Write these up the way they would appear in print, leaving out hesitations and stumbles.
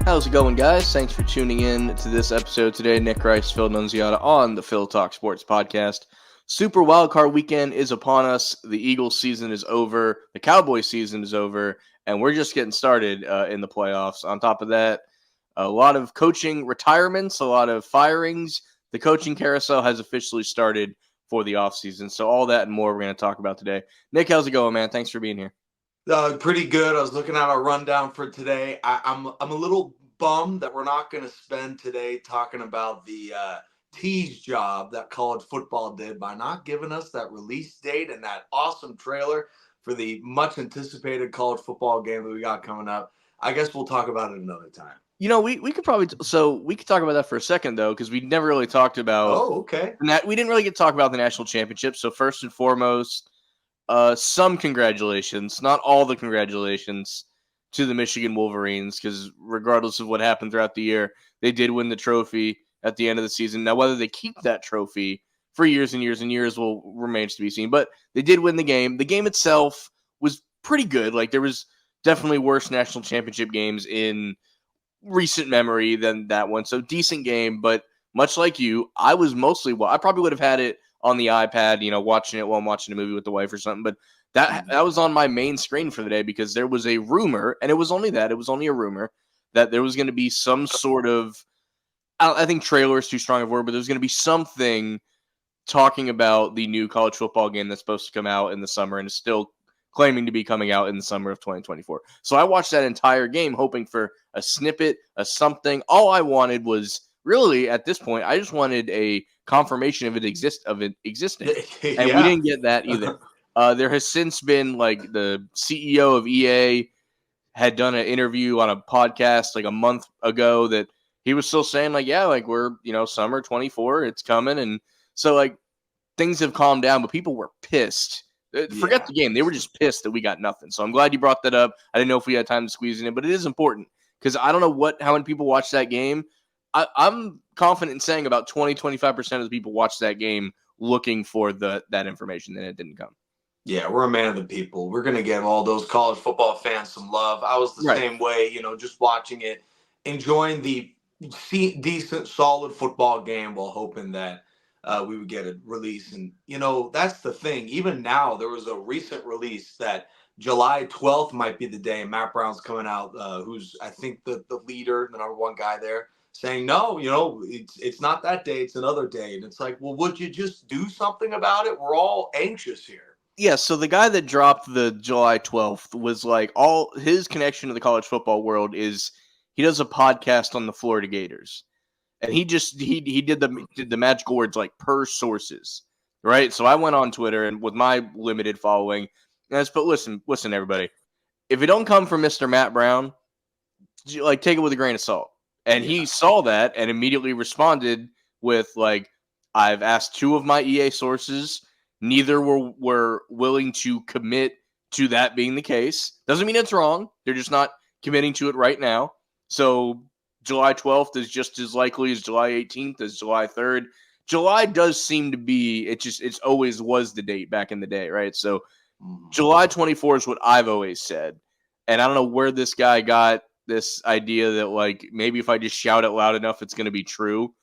How's it going, guys? Thanks for tuning in to this episode today. Nick Rice, Phil Nunziata on the Phil Talk Sports Podcast. Super Wildcard Weekend is upon us. The Eagles season is over. The Cowboys season is over. And we're just getting started in the playoffs. On top of that, a lot of coaching retirements, a lot of firings. The coaching carousel has officially started for the offseason. So all that and more we're going to talk about today. Nick, how's it going, man? Thanks for being here. Pretty good. I was looking at our rundown for today. I'm a little bummed that we're not going to spend today talking about the tease job that college football did by not giving us that release date and that awesome trailer for the much anticipated college football game that we got coming up. I guess we'll talk about it another time. You know, we could probably we could talk about that for a second though, because we never really talked about. Oh, okay. We didn't really get to talk about the national championship. So first and foremost, some congratulations, not all the congratulations, to the Michigan Wolverines, because regardless of what happened throughout the year, they did win the trophy at the end of the season. Now, whether they keep that trophy for years and years and years will remains to be seen. But they did win the game. The game itself was pretty good. Like, there was definitely worse national championship games in recent memory than that one. So decent game, but much like you, I was mostly I probably would have had it on the iPad, watching it while I'm watching a movie with the wife or something. But that was on my main screen for the day because there was a rumor, and it was only that. It was only a rumor that there was going to be some sort of, I think trailer is too strong of a word, but there's going to be something talking about the new college football game that's supposed to come out in the summer and is still claiming to be coming out in the summer of 2024. So I watched that entire game hoping for a snippet, a something. All I wanted was really, at this point, I just wanted a confirmation of it existing. And we didn't get that either. There has since been, like, the CEO of EA had done an interview on a podcast like a month ago that he was still saying, like, yeah, like, we're, summer 24, it's coming. And so, like, things have calmed down, but people were pissed. Forget the game. They were just pissed that we got nothing. So I'm glad you brought that up. I didn't know if we had time to squeeze it in, but it is important because I don't know how many people watched that game. I'm confident in saying about 20-25% of the people watched that game looking for that information, and it didn't come. Yeah, we're a man of the people. We're going to give all those college football fans some love. I was the same way, just watching it, enjoying the decent, solid football game while hoping that we would get a release. And, that's the thing. Even now, there was a recent release that July 12th might be the day. And Matt Brown's coming out, who's, I think, the leader, the number one guy there, saying, no, it's not that day. It's another day. And it's like, well, would you just do something about it? We're all anxious here. Yeah, so the guy that dropped the July 12th was like, all his connection to the college football world is he does a podcast on the Florida Gators. And he did the magical words like per sources, right? So I went on Twitter and with my limited following, but listen, everybody, if it don't come from Mr. Matt Brown, like, take it with a grain of salt. And he saw that and immediately responded with, like, I've asked 2 of my EA sources. Neither were willing to commit to that being the case. Doesn't mean it's wrong. They're just not committing to it right now. So July 12th is just as likely as July 18th, as July 3rd. July does seem to be, it's always was the date back in the day, right? So July 24th is what I've always said. And I don't know where this guy got this idea that, like, maybe if I just shout it loud enough, it's going to be true.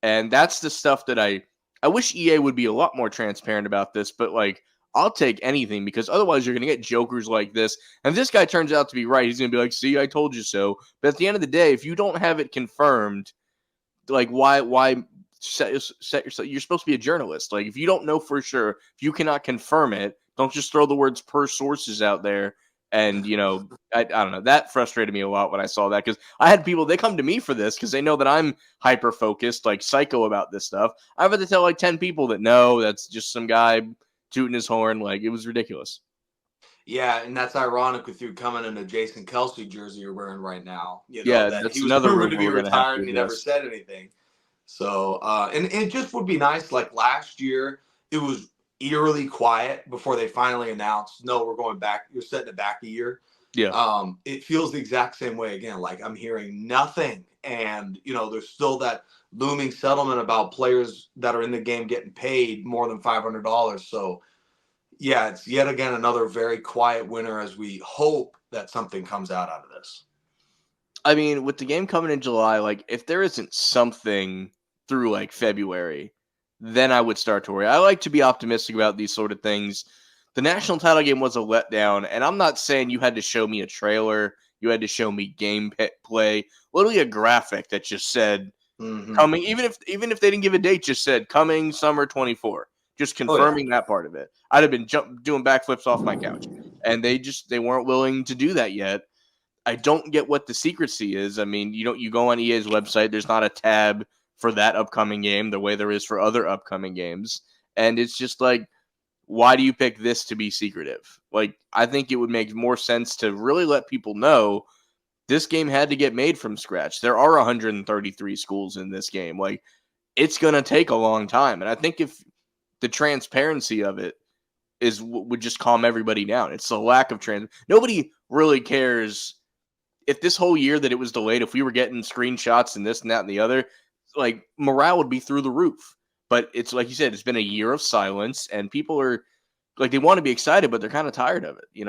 And that's the stuff that I wish EA would be a lot more transparent about this, but, like, I'll take anything because otherwise you're going to get jokers like this. And if this guy turns out to be right, he's going to be like, see, I told you so. But at the end of the day, if you don't have it confirmed, like, why set yourself? You're supposed to be a journalist. Like, if you don't know for sure, if you cannot confirm it, don't just throw the words per sources out there. And, I don't know. That frustrated me a lot when I saw that because I had people, they come to me for this because they know that I'm hyper-focused, like psycho about this stuff. I've had to tell like 10 people that no, that's just some guy tooting his horn. Like, it was ridiculous. Yeah, and that's ironic with you coming in a Jason Kelce jersey you're wearing right now. That's he was rumored to be retired and he never said anything. So, and it just would be nice. Like last year, it was eerily quiet before they finally announced, no, we're going back. You're setting it back a year. Yeah. It feels the exact same way again. Like I'm hearing nothing. And, there's still that looming settlement about players that are in the game getting paid more than $500. So, yeah, it's yet again another very quiet winter as we hope that something comes out of this. I mean, with the game coming in July, like if there isn't something through like February, then I would start to worry. I like to be optimistic about these sort of things. The national title game was a letdown, and I'm not saying you had to show me a trailer, you had to show me play, literally a graphic that just said coming, even if they didn't give a date, just said coming summer 24, just Oh yeah. confirming that part of it. I'd have been doing backflips off my couch, and they weren't willing to do that yet. I don't get what the secrecy is. I mean, you go on EA's website, there's not a tab for that upcoming game the way there is for other upcoming games. And it's just like, why do you pick this to be secretive? Like, I think it would make more sense to really let people know this game had to get made from scratch. There are 133 schools in this game. Like, it's going to take a long time. And I think if the transparency of it would just calm everybody down. It's the lack of nobody really cares if this whole year that it was delayed, if we were getting screenshots and this and that and the other, like morale would be through the roof. But it's like you said, it's been a year of silence, and people are like they want to be excited, but they're kind of tired of it.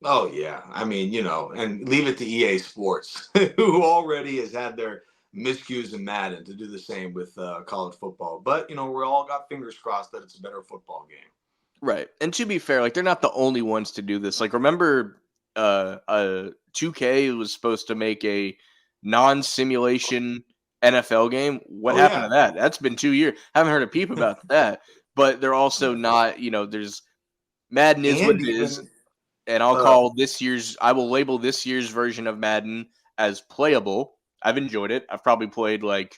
Oh yeah. I mean, and leave it to EA Sports, who already has had their miscues in Madden to do the same with college football. But we're all got fingers crossed that it's a better football game. Right. And to be fair, like they're not the only ones to do this. Like remember 2K was supposed to make a non-simulation NFL game. What Oh happened to yeah. that? That's been 2 years. Haven't heard a peep about that. But they're also not, there's Madden is what And it is. even And I will label this year's version of Madden as playable. I've enjoyed it. I've probably played like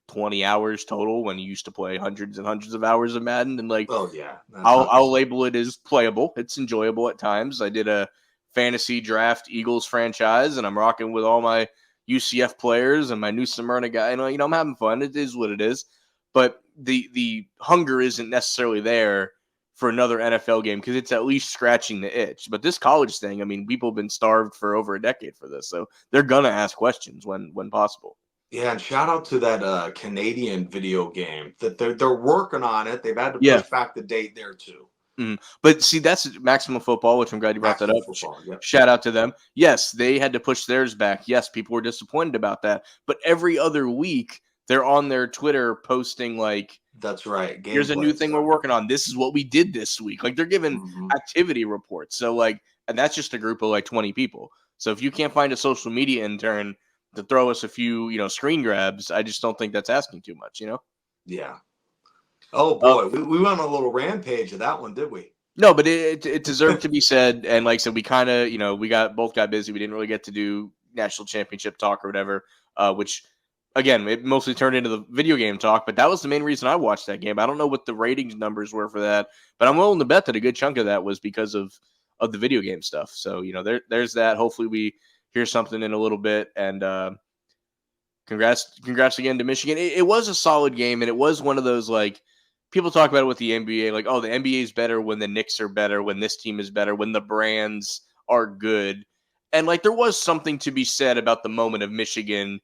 20 hours total when you used to play hundreds and hundreds of hours of Madden. And like, oh yeah. I'll label it as playable. It's enjoyable at times. I did a fantasy draft Eagles franchise, and I'm rocking with all my UCF players and my new Smyrna guy. And I'm having fun. It is what it is. But the hunger isn't necessarily there for another NFL game because it's at least scratching the itch. But this college thing, I mean, people have been starved for over a decade for this, so they're gonna ask questions when possible. Yeah, and shout out to that Canadian video game that they're working on it. They've had to Yeah. push back the date there too. But see, that's Maximum Football, which I'm glad you brought that Maximum up. football. Yep. Shout out to them. Yes, they had to push theirs back. Yes, people were disappointed about that. But every other week, they're on their Twitter posting like, That's right. here's a new Gameplay thing we're stuff. working on. This is what we did this week. Like they're giving activity reports. So like, and that's just a group of like 20 people. So if you can't find a social media intern to throw us a few, screen grabs, I just don't think that's asking too much. Yeah. Oh boy, we went on a little rampage of that one, did we? No, but it deserved to be said. And like I said, we kind of, we both got busy. We didn't really get to do national championship talk or whatever, which again, it mostly turned into the video game talk, but that was the main reason I watched that game. I don't know what the ratings numbers were for that, but I'm willing to bet that a good chunk of that was because of the video game stuff. So, there's that. Hopefully we hear something in a little bit. And congrats again to Michigan. It was a solid game, and it was one of those like people talk about it with the NBA, like, oh, the NBA is better when the Knicks are better, when this team is better, when the brands are good. And like there was something to be said about the moment of Michigan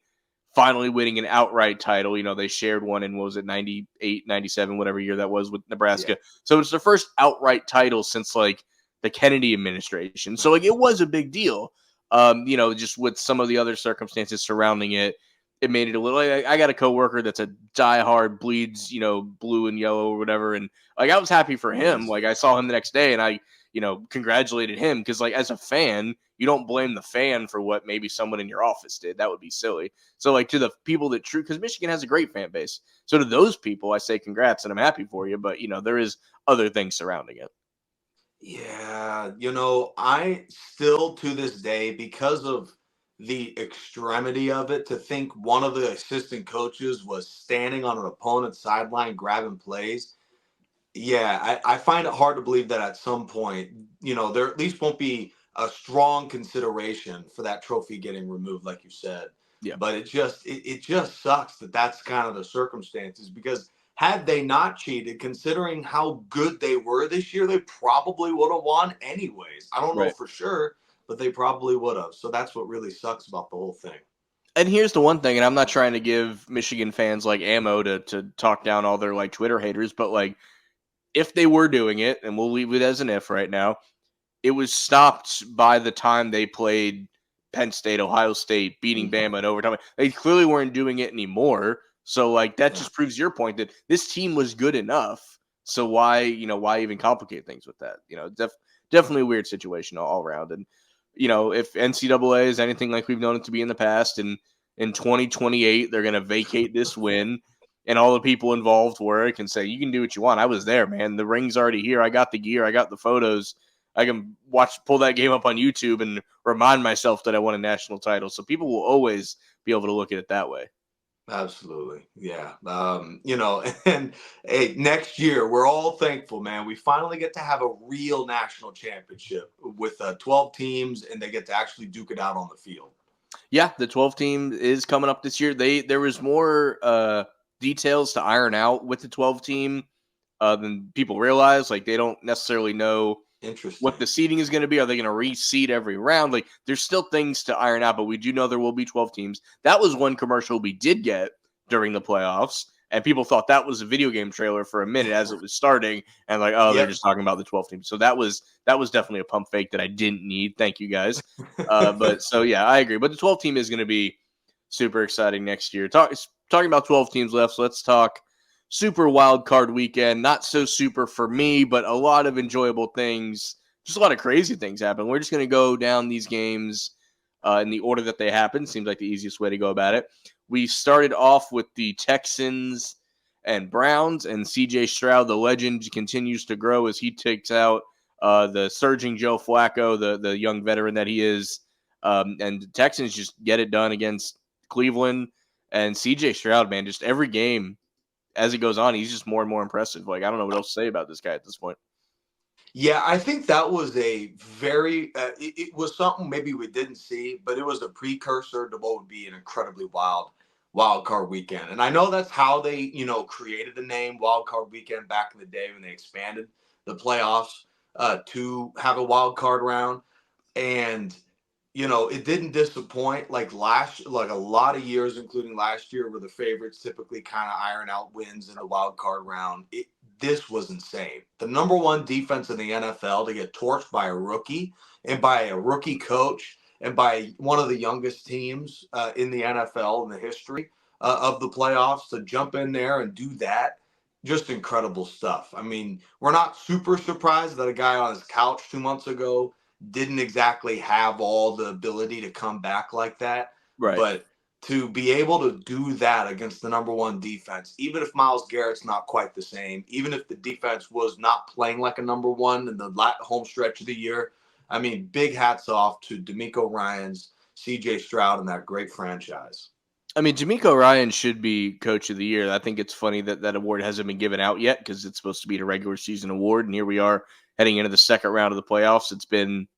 finally winning an outright title. They shared one in, what was it, 98, 97, whatever year that was with Nebraska. Yeah. So it's the first outright title since like the Kennedy administration. So like it was a big deal. Just with some of the other circumstances surrounding it, it made it a little. I got a coworker that's a diehard, bleeds, blue and yellow or whatever, and like I was happy for him. Like I saw him the next day, and I, congratulated him because like as a fan, you don't blame the fan for what maybe someone in your office did. That would be silly. So like to the people that because Michigan has a great fan base. So to those people, I say congrats and I'm happy for you. But there is other things surrounding it. Yeah, I still to this day, because of the extremity of it, to think one of the assistant coaches was standing on an opponent's sideline grabbing plays. Yeah, I find it hard to believe that at some point, there at least won't be a strong consideration for that trophy getting removed, like you said. Yeah. But it just sucks that that's kind of the circumstances, because had they not cheated, considering how good they were this year, they probably would have won anyways. I don't know for sure, but they probably would have. So that's what really sucks about the whole thing. And here's the one thing, and I'm not trying to give Michigan fans like ammo to talk down all their like Twitter haters, but like if they were doing it, and we'll leave it as an if right now, it was stopped by the time they played Penn State, Ohio State, beating Bama in overtime. They clearly weren't doing it anymore. So like that just proves your point that this team was good enough. So why even complicate things with that? Definitely a weird situation all around. And if NCAA is anything like we've known it to be in the past, and in 2028 they're going to vacate this win, and all the people involved work and say, you can do what you want. I was there, man. The ring's already here. I got the gear. I got the photos. I can pull that game up on YouTube and remind myself that I won a national title. So people will always be able to look at it that way. Absolutely. Yeah. And hey, next year, we're all thankful, man. We finally get to have a real national championship with 12 teams, and they get to actually duke it out on the field. Yeah, the 12 team is coming up this year. There was more details to iron out with the 12 team than people realize. Like, they don't necessarily know what the seeding is going to be. Are they going to reseed every round? Like, there's still things to iron out, but we do know there will be 12 teams. That was one commercial we did get during the playoffs, and people thought that was a video game trailer for a minute as it was starting, and like, oh, they're just talking about the 12 teams. So that was definitely a pump fake that I didn't need. Thank you guys. But so yeah, I agree. But the 12 team is going to be super exciting next year. Talking about 12 teams left, so let's talk super wild card weekend. Not so super for me, but a lot of enjoyable things. Just a lot of crazy things happen. We're just going to go down these games in the order that they happen. Seems like the easiest way to go about it. We started off with the Texans and Browns, and CJ Stroud, the legend, continues to grow as he takes out the surging Joe Flacco, the young veteran that he is. And the Texans just get it done against Cleveland. And CJ Stroud, man, just every game as it goes on, he's just more and more impressive. Like, I don't know what else to say about this guy at this point. Yeah, I think that was a very it was something maybe we didn't see, but it was a precursor to what would be an incredibly wild card weekend. And I know that's how they, created the name Wild Card Weekend back in the day when they expanded the playoffs to have a wild card round. And it didn't disappoint like a lot of years, including last year, where the favorites typically kind of iron out wins in the wild card round. This was insane. The number one defense in the NFL to get torched by a rookie and by a rookie coach and by one of the youngest teams in the NFL in the history of the playoffs to jump in there and do that. Just incredible stuff. I mean, we're not super surprised that a guy on his couch 2 months ago didn't exactly have all the ability to come back like that. Right. But to be able to do that against the number one defense, even if Myles Garrett's not quite the same, even if the defense was not playing like a number one in the home stretch of the year, I mean, big hats off to DeMeco Ryans, CJ Stroud, and that great franchise. I mean, DeMeco Ryan should be Coach of the Year. I think it's funny that that award hasn't been given out yet because it's supposed to be a regular season award, and here we are heading into the second round of the playoffs. It's been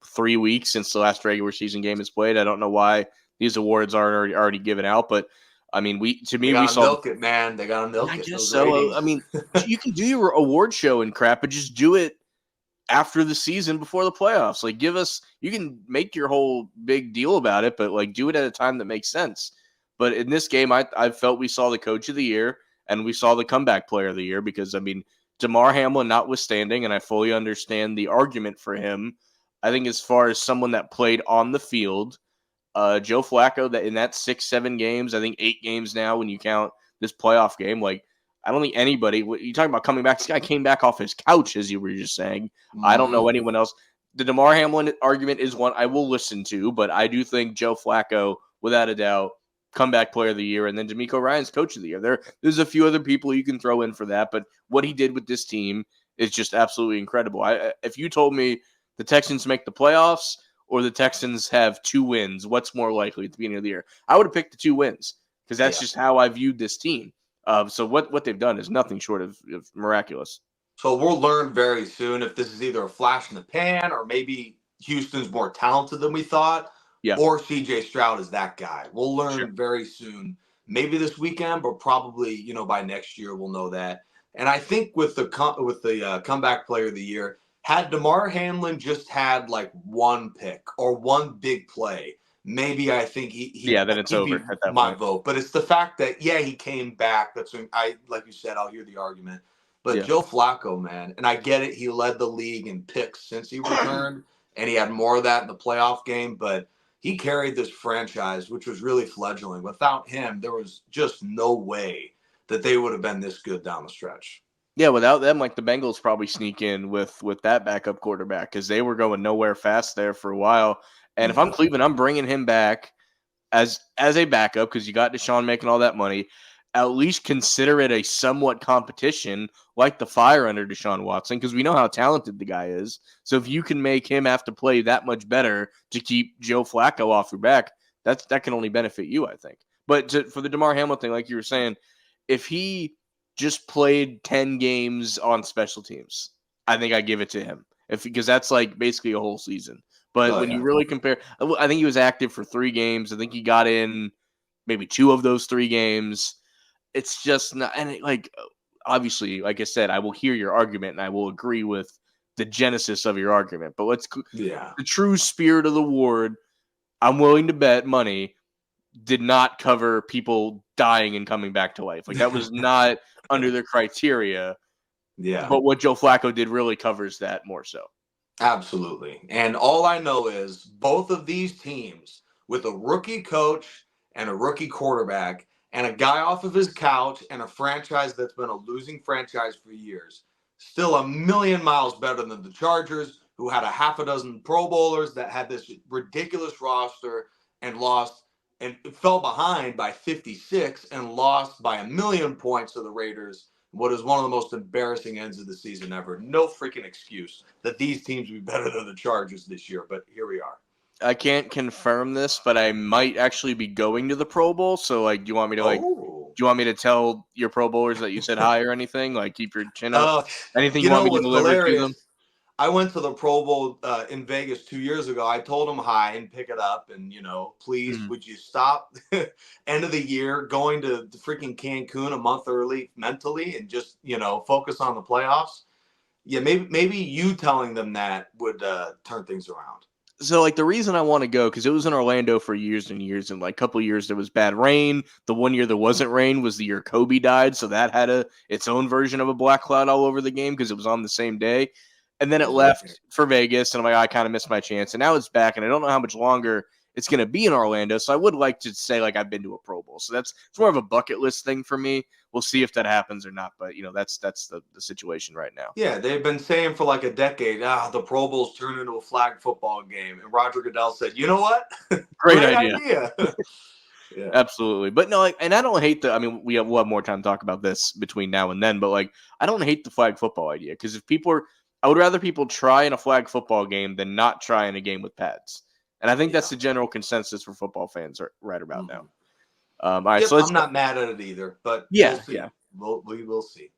3 weeks since the last regular season game is played. I don't know why these awards aren't already given out, but I mean, we saw milk it, man. They gotta milk it. I guess so. Ratings. I mean, you can do your award show and crap, but just do it after the season before the playoffs. Like, you can make your whole big deal about it, but like do it at a time that makes sense. But in this game, I felt we saw the Coach of the Year and we saw the Comeback Player of the Year because, I mean, Damar Hamlin notwithstanding, and I fully understand the argument for him, I think as far as someone that played on the field, Joe Flacco, that in that 6-7 games, I think 8 games now when you count this playoff game, like, I don't think anybody, you talking about coming back, this guy came back off his couch, as you were just saying. Mm-hmm. I don't know anyone else. The Damar Hamlin argument is one I will listen to, but I do think Joe Flacco, without a doubt, Comeback Player of the Year, and then DeMeco Ryan's Coach of the Year. There's a few other people you can throw in for that, but what he did with this team is just absolutely incredible. If you told me the Texans make the playoffs or the Texans have 2 wins, what's more likely at the beginning of the year? I would have picked the 2 wins because that's just how I viewed this team. So what they've done is nothing short of miraculous. So we'll learn very soon if this is either a flash in the pan or maybe Houston's more talented than we thought. Yeah. Or CJ Stroud is that guy. We'll learn very soon. Maybe this weekend, but probably by next year we'll know that. And I think with the Comeback Player of the Year, had Damar Hamlin just had like one pick or one big play, maybe I think then it's over at that my vote. But it's the fact that he came back. That's when like you said, I'll hear the argument. But Joe Flacco, man, and I get it. He led the league in picks since he returned, and he had more of that in the playoff game. But he carried this franchise, which was really fledgling. Without him, there was just no way that they would have been this good down the stretch. Yeah, without them, like the Bengals probably sneak in with that backup quarterback because they were going nowhere fast there for a while. And if I'm Yeah. Cleveland, I'm bringing him back as a backup because you got Deshaun making all that money. At least consider it a somewhat competition like the fire under Deshaun Watson because we know how talented the guy is. So if you can make him have to play that much better to keep Joe Flacco off your back, that can only benefit you, I think. But for the DeMar Hamlin thing, like you were saying, if he just played 10 games on special teams, I think I give it to him. Because that's like basically a whole season. But Oh when yeah. you really compare, I think he was active for 3 games. I think he got in maybe 2 of those 3 games. It's just not, and obviously, like I said, I will hear your argument and I will agree with the genesis of your argument. But Yeah. the true spirit of the award, I'm willing to bet money, did not cover people dying and coming back to life. Like that was not under their criteria. Yeah. But what Joe Flacco did really covers that more so. Absolutely. And all I know is both of these teams with a rookie coach and a rookie quarterback and a guy off of his couch and a franchise that's been a losing franchise for years, still a million miles better than the Chargers, who had a half a dozen Pro Bowlers that had this ridiculous roster and lost and fell behind by 56 and lost by a million points to the Raiders, what is one of the most embarrassing ends of the season ever. No freaking excuse that these teams would be better than the Chargers this year, but here we are. I can't confirm this, but I might actually be going to the Pro Bowl. So, like, do you want me to Oh. do you want me to tell your Pro Bowlers that you said hi or anything? Like, keep your chin up. Anything You you want know me to what's deliver to them? hilarious? I went to the Pro Bowl in Vegas 2 years ago. I told them hi and pick it up, and please, Mhm. would you stop end of the year going to freaking Cancun a month early mentally and just focus on the playoffs? Yeah, maybe you telling them that would turn things around. So, like, the reason I want to go because it was in Orlando for years and years, and like a couple years there was bad rain. The one year there wasn't rain was the year Kobe died, so that had its own version of a black cloud all over the game because it was on the same day. And then it Okay. left for Vegas, and I'm like, I kind of missed my chance. And now it's back, and I don't know how much longer it's going to be in Orlando. So I would like to say like I've been to a Pro Bowl. So it's more of a bucket list thing for me. We'll see if that happens or not. But that's the situation right now. Yeah, they've been saying for like a decade, the Pro Bowl's turned into a flag football game. And Roger Goodell said, you know what? Great Great idea. idea. Yeah. Absolutely. But no, and I don't hate I mean, we'll have more time to talk about this between now and then, but like, I don't hate the flag football idea because I would rather people try in a flag football game than not try in a game with pads. And I think Yeah. that's the general consensus for football fans right about now. Mhm. All right. Yep, So I'm not mad at it either, but we'll yeah, see. yeah. We will see.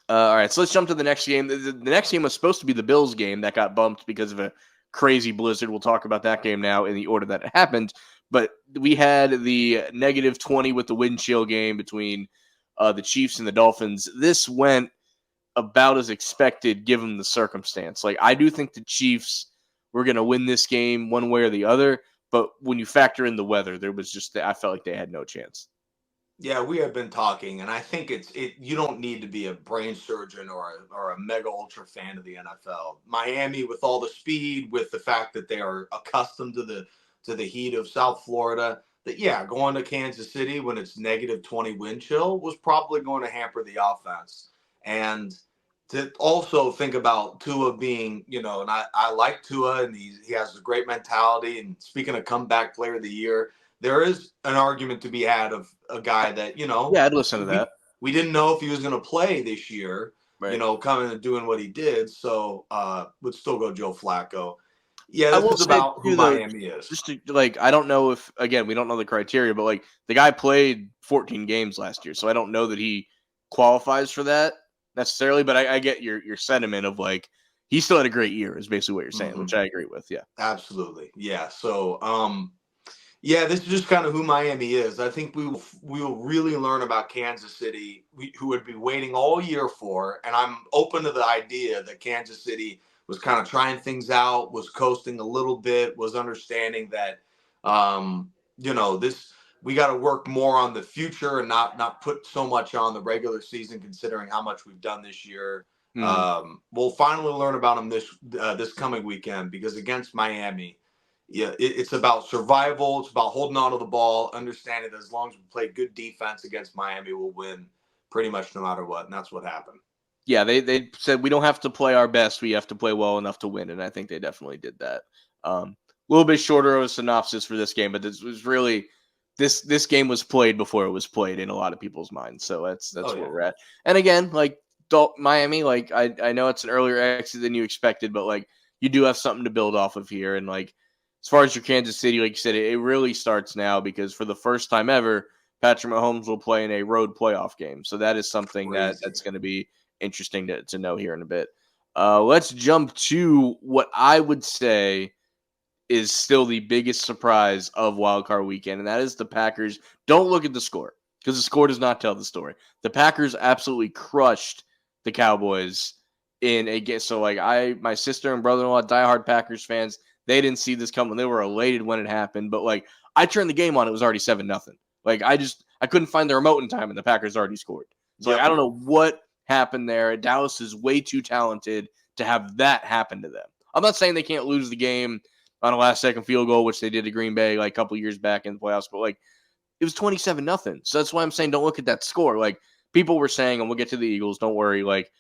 All right. So let's jump to the next game. The next game was supposed to be the Bills game that got bumped because of a crazy blizzard. We'll talk about that game now in the order that it happened. But we had the -20 with the wind chill game between the Chiefs and the Dolphins. This went about as expected given the circumstance. Like, I do think the Chiefs were going to win this game one way or the other. But when you factor in the weather, I felt like they had no chance. Yeah, we have been talking, and I think you don't need to be a brain surgeon or a mega ultra fan of the NFL. Miami, with all the speed, with the fact that they are accustomed to the heat of South Florida, that going to Kansas City when it's -20 wind chill was probably going to hamper the offense. And to also think about Tua being, and I like Tua, and he has a great mentality. And speaking of comeback player of the year, there is an argument to be had of a guy that Yeah, I'd listen to we that. we didn't know if he was going to play this year. Right. Coming and doing what he did. So would still go Joe Flacco. Yeah, I this will is say about who too, though, Miami is. just to like, I don't know if again we don't know the criteria, but like the guy played 14 games last year, so I don't know that he qualifies for that necessarily. But I get your sentiment of like he still had a great year, is basically what you're saying, Mm-hmm. which I agree with. Yeah, Absolutely. Yeah. So yeah, this is just kind of who Miami is. I think we will really learn about Kansas City, who would be waiting all year for. And I'm open to the idea that Kansas City was kind of trying things out, was coasting a little bit, was understanding that, this we got to work more on the future and not put so much on the regular season, considering how much we've done this year. Mhm. We'll finally learn about them this coming weekend because against Miami. Yeah, it's about survival. It's about holding on to the ball, understanding that as long as we play good defense against Miami, we'll win pretty much no matter what. And that's what happened. Yeah, they said we don't have to play our best, we have to play well enough to win, and I think they definitely did that. A little bit shorter of a synopsis for this game, but this was really this game was played before it was played in a lot of people's minds, so Oh that's where yeah. we're at. And again, like Miami, like I know it's an earlier exit than you expected, but like you do have something to build off of here, and like as far as your Kansas City, like you said, it really starts now because for the first time ever, Patrick Mahomes will play in a road playoff game, so that is something Crazy. that's going to be interesting to know here in a bit. Let's jump to what I would say is still the biggest surprise of Wild Card Weekend, and that is the Packers. Don't look at the score because the score does not tell the story. The Packers absolutely crushed the Cowboys in a game. So, like, my sister and brother-in-law, diehard Packers fans, they didn't see this coming. They were elated when it happened, but like, I turned the game on, it was already 7-0. Like, I couldn't find the remote in time, and the Packers already scored. So, like, I Yep. don't know what happened there. Dallas is way too talented to have that happen to them. I'm not saying they can't lose the game on a last second field goal, which they did to Green Bay like a couple years back in the playoffs, but like it was 27-0. So that's why I'm saying don't look at that score. Like people were saying, and we'll get to the Eagles, don't worry, like,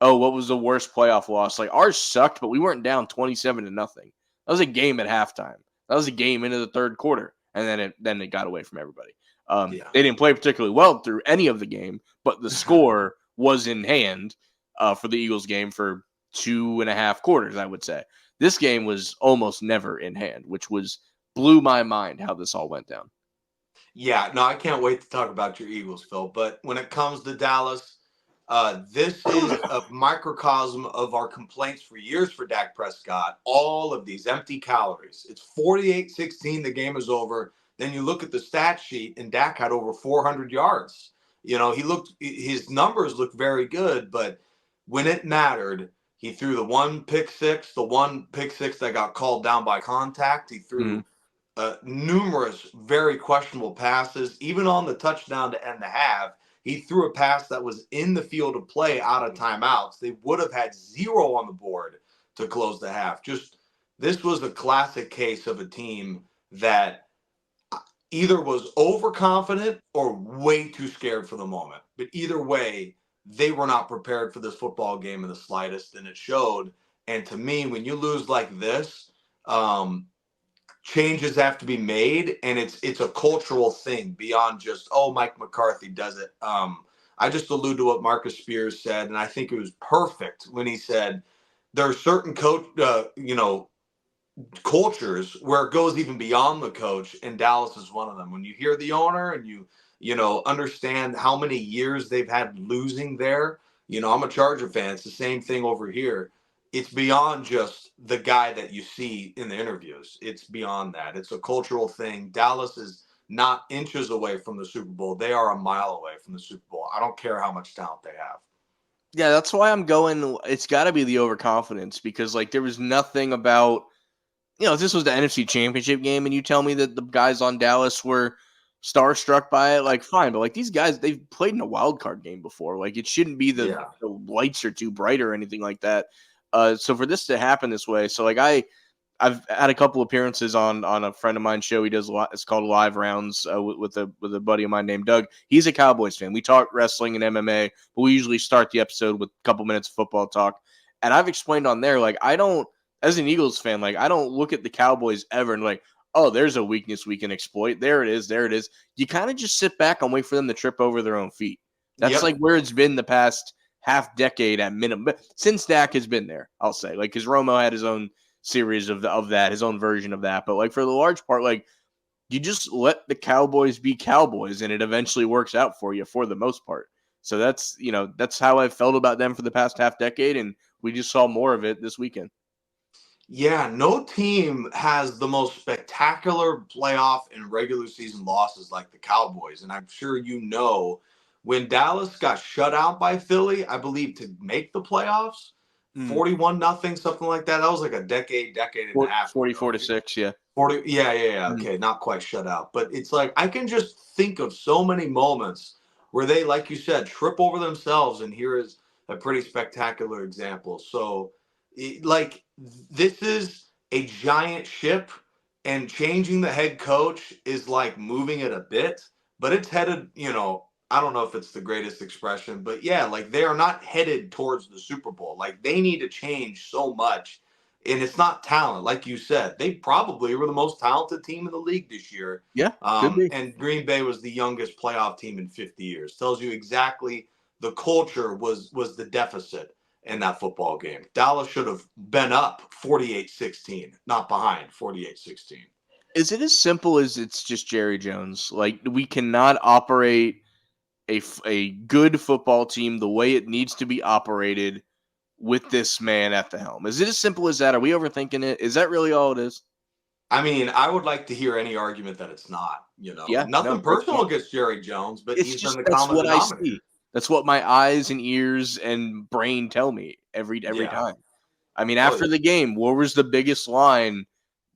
oh, what was the worst playoff loss? Like ours sucked, but we weren't down 27-0. That was a game at halftime. That was a game into the third quarter. And then it got away from everybody. Yeah. They didn't play particularly well through any of the game, but the score was in hand for the Eagles game for 2.5 quarters, I would say. This game was almost never in hand, which blew my mind how this all went down. Yeah, no, I can't wait to talk about your Eagles, Phil. But when it comes to Dallas, this is a microcosm of our complaints for years for Dak Prescott. All of these empty calories. It's 48-16. The game is over. Then you look at the stat sheet, and Dak had over 400 yards. His numbers looked very good, but when it mattered, he threw the one pick six that got called down by contact. He Mm-hmm. threw numerous very questionable passes. Even on the touchdown to end the half, he threw a pass that was in the field of play out of timeouts. They would have had 0 on the board to close the half. Just this was a classic case of a team that either was overconfident or way too scared for the moment. But either way, they were not prepared for this football game in the slightest, and it showed. And to me, when you lose like this, changes have to be made, and it's a cultural thing beyond just, oh, Mike McCarthy does it. I just allude to what Marcus Spears said, and I think it was perfect when he said there are certain cultures where it goes even beyond the coach, and Dallas is one of them. When you hear the owner and you understand how many years they've had losing there. I'm a Charger fan. It's the same thing over here. It's beyond just the guy that you see in the interviews. It's beyond that. It's a cultural thing. Dallas is not inches away from the Super Bowl. They are a mile away from the Super Bowl. I don't care how much talent they have. Yeah, that's why I'm going. It's got to be the overconfidence because like there was nothing about if this was the NFC Championship game and you tell me that the guys on Dallas were starstruck by it, like fine, but like these guys, they've played in a wild card game before. Like it shouldn't be the, Yeah. the lights are too bright or anything like that. So for this to happen this way, so like I've had a couple appearances on a friend of mine's show. He does a lot. It's called Live Rounds with a buddy of mine named Doug. He's a Cowboys fan. We talk wrestling and MMA, but we usually start the episode with a couple minutes of football talk. And I've explained on there, like I don't, as an Eagles fan, like I don't look at the Cowboys ever and like, oh, there's a weakness we can exploit. There it is. There it is. You kind of just sit back and wait for them to trip over their own feet. That's Yep. like where it's been the past half decade at minimum. Since Dak has been there, I'll say, like because Romo had his own series of that, his own version of that. But like for the large part, like you just let the Cowboys be Cowboys, and it eventually works out for you for the most part. So that's how I've felt about them for the past half decade, and we just saw more of it this weekend. Yeah, no team has the most spectacular playoff and regular season losses like the Cowboys. And I'm sure when Dallas got shut out by Philly, I believe to make the playoffs, Mm. 41 nothing, something like that. That was like a decade and a half 44 ago. to 6, yeah. 40, yeah. Mm. Okay, not quite shut out. But it's like I can just think of so many moments where they, like you said, trip over themselves. And here is a pretty spectacular example. So, like, this is a giant ship and changing the head coach is like moving it a bit, but it's headed, I don't know if it's the greatest expression, but yeah, like they are not headed towards the Super Bowl. Like they need to change so much. And it's not talent. Like you said, they probably were the most talented team in the league this year. Yeah, could be. And Green Bay was the youngest playoff team in 50 years. Tells you exactly the culture was the deficit in that football game. Dallas should have been up 48-16, not behind 48-16. Is it as simple as it's just Jerry Jones? Like we cannot operate a good football team the way it needs to be operated with this man at the helm. Is it as simple as that? Are we overthinking it? Is that really all it is? I mean, I would like to hear any argument that it's not, Yeah, no, Nothing that's personal fine. against Jerry Jones, but It's he's been just the that's common what I denominator. see. That's what my eyes and ears and brain tell me every Yeah. time. I mean, Oh, after yeah. the game, what was the biggest line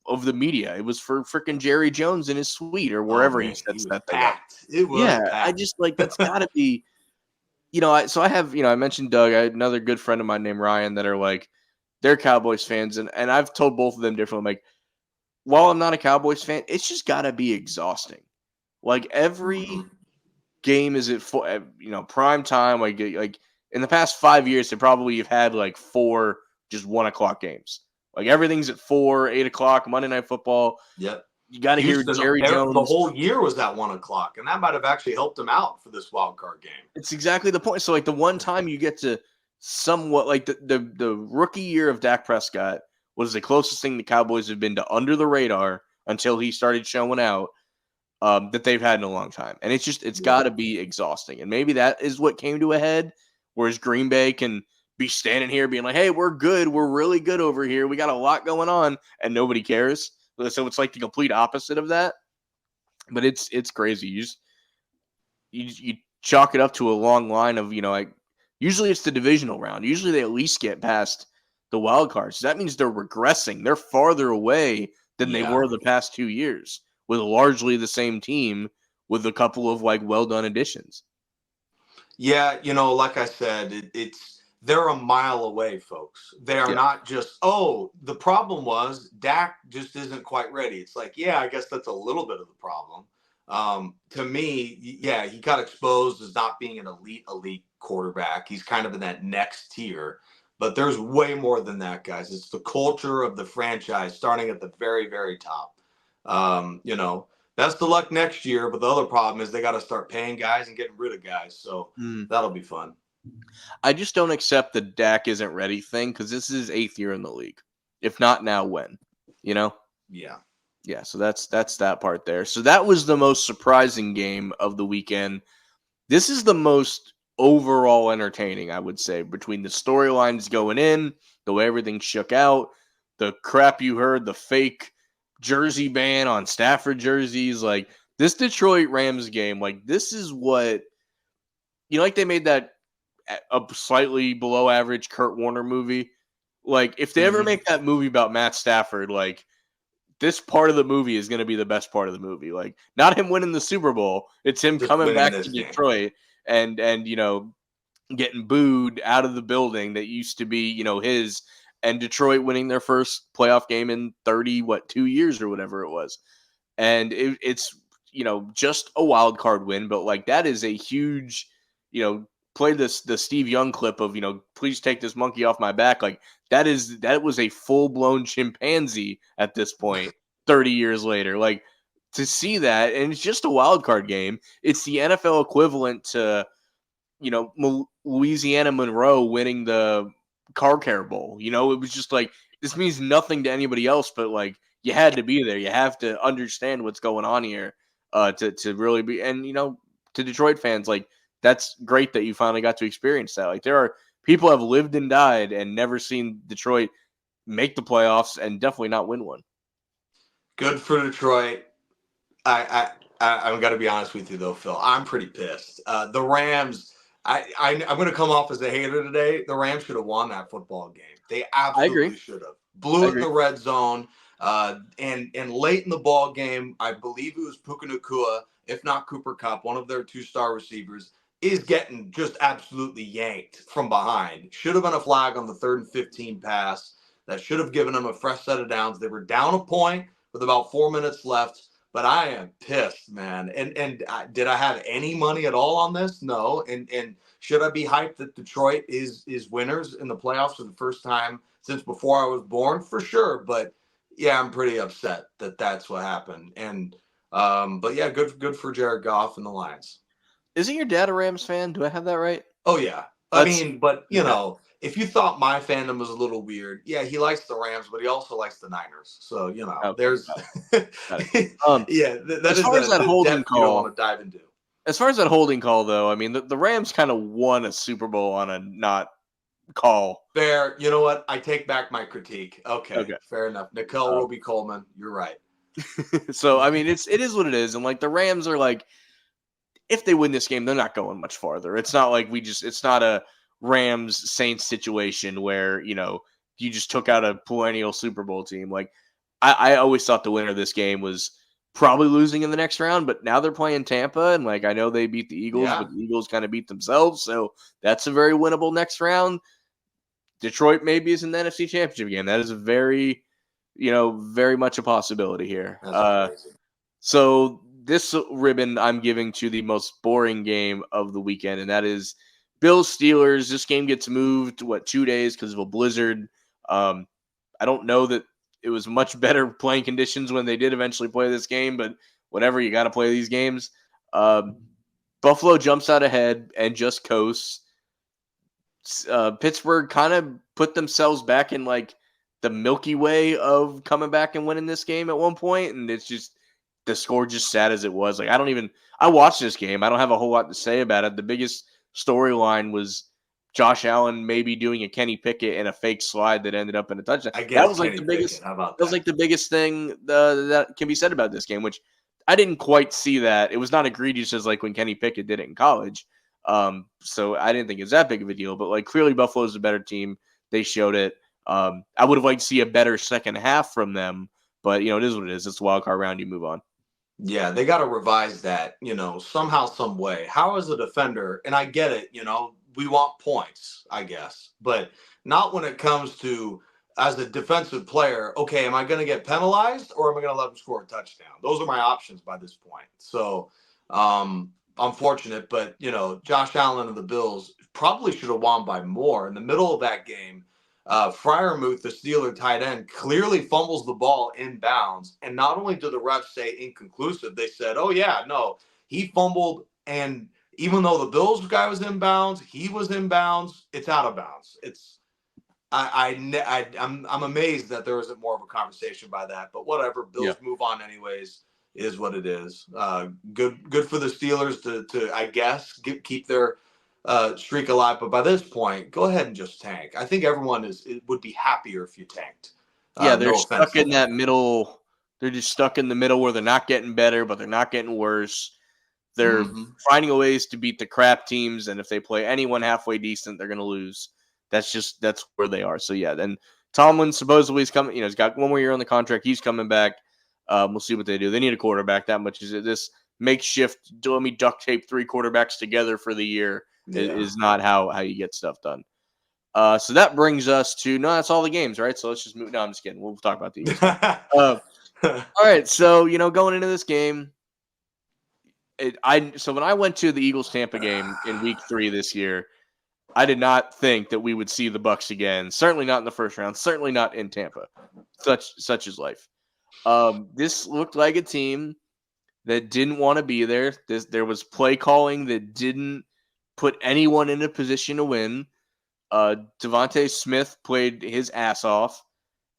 of the media? It was for freaking Jerry Jones in his suite or Oh, wherever he man. He sets was that thing up. packed. It was Yeah, I packed. just like that's got to be. So I have, I mentioned Doug. I had another good friend of mine named Ryan that are like they're Cowboys fans, and I've told both of them differently. I'm like, while I'm not a Cowboys fan, it's just got to be exhausting. Like every Mhm. game is prime time. Like in the past 5 years, they probably have had like four just 1 o'clock games. Like everything's at 4, 8 o'clock Monday Night Football. Yep. You got to hear Houston, Jerry the Jones. whole year was at 1 o'clock, and that might have actually helped him out for this wild card game. It's exactly the point. So like the one time you get to somewhat like the rookie year of Dak Prescott was the closest thing the Cowboys have been to under the radar until he started showing out that they've had in a long time. And it's Yeah. got to be exhausting. And maybe that is what came to a head, whereas Green Bay can be standing here being like, hey, we're good. We're really good over here. We got a lot going on and nobody cares. So it's like the complete opposite of that. But it's crazy. You chalk it up to a long line of, like usually it's the divisional round. Usually they at least get past the wild cards. So that means they're regressing. They're farther away than they Yeah. were the past 2 years with largely the same team with a couple of like well done additions. Yeah, like I said, they're a mile away, folks. They are Yeah, not just, oh, the problem was Dak just isn't quite ready. It's like, yeah, I guess that's a little bit of the problem. To me, yeah, he got exposed as not being an elite quarterback. He's kind of in that next tier, but there's way more than that, guys. It's the culture of the franchise starting at the very, very top. You know, Best of luck next year. But the other problem is they got to start paying guys and getting rid of guys. So Mm. that'll be fun. I just don't accept the Dak isn't ready thing because this is his 8th year in the league. If not now, when? You know? Yeah. Yeah, so that's that part there. So that was the most surprising game of the weekend. This is the most overall entertaining, I would say, between the storylines going in, the way everything shook out, the crap you heard, the fake jersey ban on Stafford jerseys. Like this Detroit Rams game, like this is what like they made that a slightly below average Kurt Warner movie. Like if they ever Mm-hmm. make that movie about Matt Stafford, like this part of the movie is going to be the best part of the movie. Like not him winning the Super Bowl, it's him Just coming winning back to this game. Detroit and getting booed out of the building that used to be his, and Detroit winning their first playoff game in 2 years or whatever it was. And it's just a wild card win, but like that is a huge play this the Steve Young clip of please take this monkey off my back. Like that was a full blown chimpanzee at this point 30 years later. Like to see that, and it's just a wild card game. It's the NFL equivalent to Louisiana Monroe winning the Car Care Bowl. It was just like this means nothing to anybody else, but like you had to be there. You have to understand what's going on here to really be. And to Detroit fans, like that's great that you finally got to experience that. Like there are people have lived and died and never seen Detroit make the playoffs and definitely not win one. Good for Detroit. I'm gonna be honest with you though, Phil. I'm pretty pissed. The Rams. I'm gonna come off as a hater today. The Rams should have won that football game. They I agree. absolutely should have. I Blew it in agree. the red zone. And late in the ball game, I believe it was Puka Nacua, if not Cooper Kupp, one of their 2-star receivers, is getting just absolutely yanked from behind. Should have been a flag on the 3rd and 15 pass. That should have given them a fresh set of downs. They were down a point with about 4 minutes left. But I am pissed, man. And did I have any money at all on this? No. And should I be hyped that Detroit is winners in the playoffs for the first time since before I was born? For sure. But yeah, I'm pretty upset that that's what happened. And but yeah, good for Jared Goff and the Lions. Isn't your dad a Rams fan? Do I have that right? Oh yeah. I That's mean, but okay. if you thought my fandom was a little weird, yeah, he likes the Rams, but he also likes the Niners. So Okay, there's got it. Um, yeah, that as is far as that a holding depth you don't want call, to dive into. as far as that holding call though, I mean the Rams kind of won a Super Bowl on a not call. Fair. You know what? I take back my critique. Okay, Okay. fair enough. Nicole Uh, Roby Coleman, you're right. so I mean it is what it is, and like the Rams are like, if they win this game, they're not going much farther. It's not like it's not a Rams Saints situation where you just took out a perennial Super Bowl team. Like I always thought the winner of this game was probably losing in the next round, but now they're playing Tampa, and like I know they beat the Eagles, Yeah. but the Eagles kind of beat themselves, so that's a very winnable next round. Detroit maybe is in the NFC Championship game. That is a very, very much a possibility here. That's crazy. So this ribbon I'm giving to the most boring game of the weekend, and that is Bills Steelers. This game gets moved 2 days because of a blizzard. I don't know that it was much better playing conditions when they did eventually play this game, but whatever, you got to play these games. Buffalo jumps out ahead and just coasts. Pittsburgh kind of put themselves back in like the Milky Way of coming back and winning this game at one point, and it's just the score just sat as it was. Like I watched this game. I don't have a whole lot to say about it. The biggest storyline was Josh Allen maybe doing a Kenny Pickett and a fake slide that ended up in a touchdown. I That guess was like Kenny the Pickett. biggest. How about That was that? like the biggest thing that can be said about this game, which I didn't quite see that. It was not egregious as like when Kenny Pickett did it in college. So I didn't think it was that big of a deal. But like clearly Buffalo's a better team. They showed it. I would have liked to see a better second half from them, but it is what it is. It's a wild card round. You move on. Yeah, they got to revise that, somehow, some way. How as a defender, and I get it, we want points, I guess, but not when it comes to as a defensive player. Okay, am I going to get penalized or am I going to let them score a touchdown? Those are my options by this point. So, unfortunate, but Josh Allen and the Bills probably should have won by more in the middle of that game. Freiermuth, the Steeler tight end, clearly fumbles the ball inbounds. And not only do the refs say inconclusive, they said, oh, yeah, no, he fumbled. And even though the Bills guy was inbounds, he was inbounds. It's out of bounds. I'm amazed that there isn't more of a conversation by that. But whatever, Bills move on anyways. Is what it is. Good for the Steelers to I guess keep their streak alive. But by this point, go ahead and just tank. I think everyone would be happier if you tanked. Yeah, they're no stuck in that middle. They're just stuck in the middle where they're not getting better, but they're not getting worse. They're finding ways to beat the crap teams, and if they play anyone halfway decent, they're going to lose. That's where they are. So yeah, then Tomlin supposedly is coming. He's got one more year on the contract. He's coming back. We'll see what they do. They need a quarterback. That much is it. This makeshift. Let me duct tape 3 quarterbacks together for the year is not how you get stuff done. So that brings us to that's all the games, right? So let's just move. No, I'm just kidding. We'll talk about the Eagles. All right. So going into this game, so when I went to the Eagles Tampa game in Week 3 this year, I did not think that we would see the Bucs again. Certainly not in the first round. Certainly not in Tampa. Such is life. This looked like a team that didn't want to be there. There was play calling that didn't put anyone in a position to win. Devontae Smith played his ass off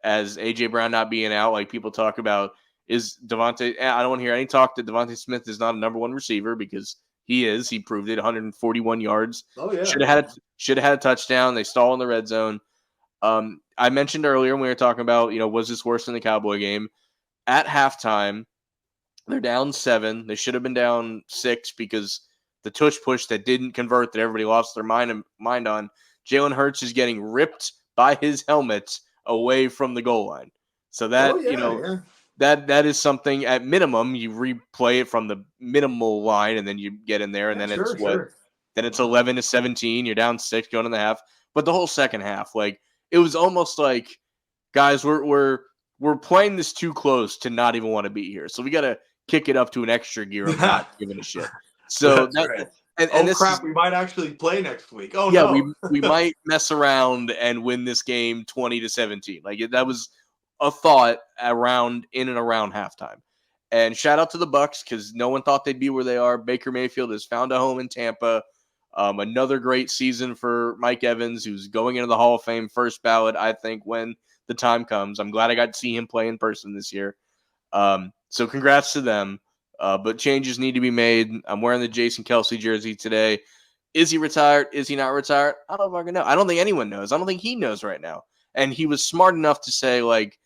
as A.J. Brown not being out. Like people talk about, is Devontae – I don't want to hear any talk that Devontae Smith is not a number one receiver because he is. He proved it, 141 yards. Oh, yeah. Should have had a touchdown. They stall in the red zone. I mentioned earlier when we were talking about, was this worse than the Cowboy game? At halftime, they're down 7. They should have been down 6 because the tush push that didn't convert that everybody lost their mind on. Jalen Hurts is getting ripped by his helmet away from the goal line. So that, that is something at minimum, you replay it from the minimal line and then you get in there and then it's then it's 11-17. You're down 6 going in the half. But the whole second half, like it was almost like, guys, we're we're playing this too close to not even want to be here. So we got to kick it up to an extra gear of not giving a shit. So That's right. and this crap, is, we might actually play next week. Oh yeah, no. we might mess around and win this game 20-17. Like that was a thought in and around halftime. And shout out to the Bucs because no one thought they'd be where they are. Baker Mayfield has found a home in Tampa. Another great season for Mike Evans, who's going into the Hall of Fame first ballot, I think, when the time comes. I'm glad I got to see him play in person this year. So congrats to them. But changes need to be made. I'm wearing the Jason Kelce jersey today. Is he retired? Is he not retired? I don't fucking know. I don't think anyone knows. I don't think he knows right now. And he was smart enough to say, like,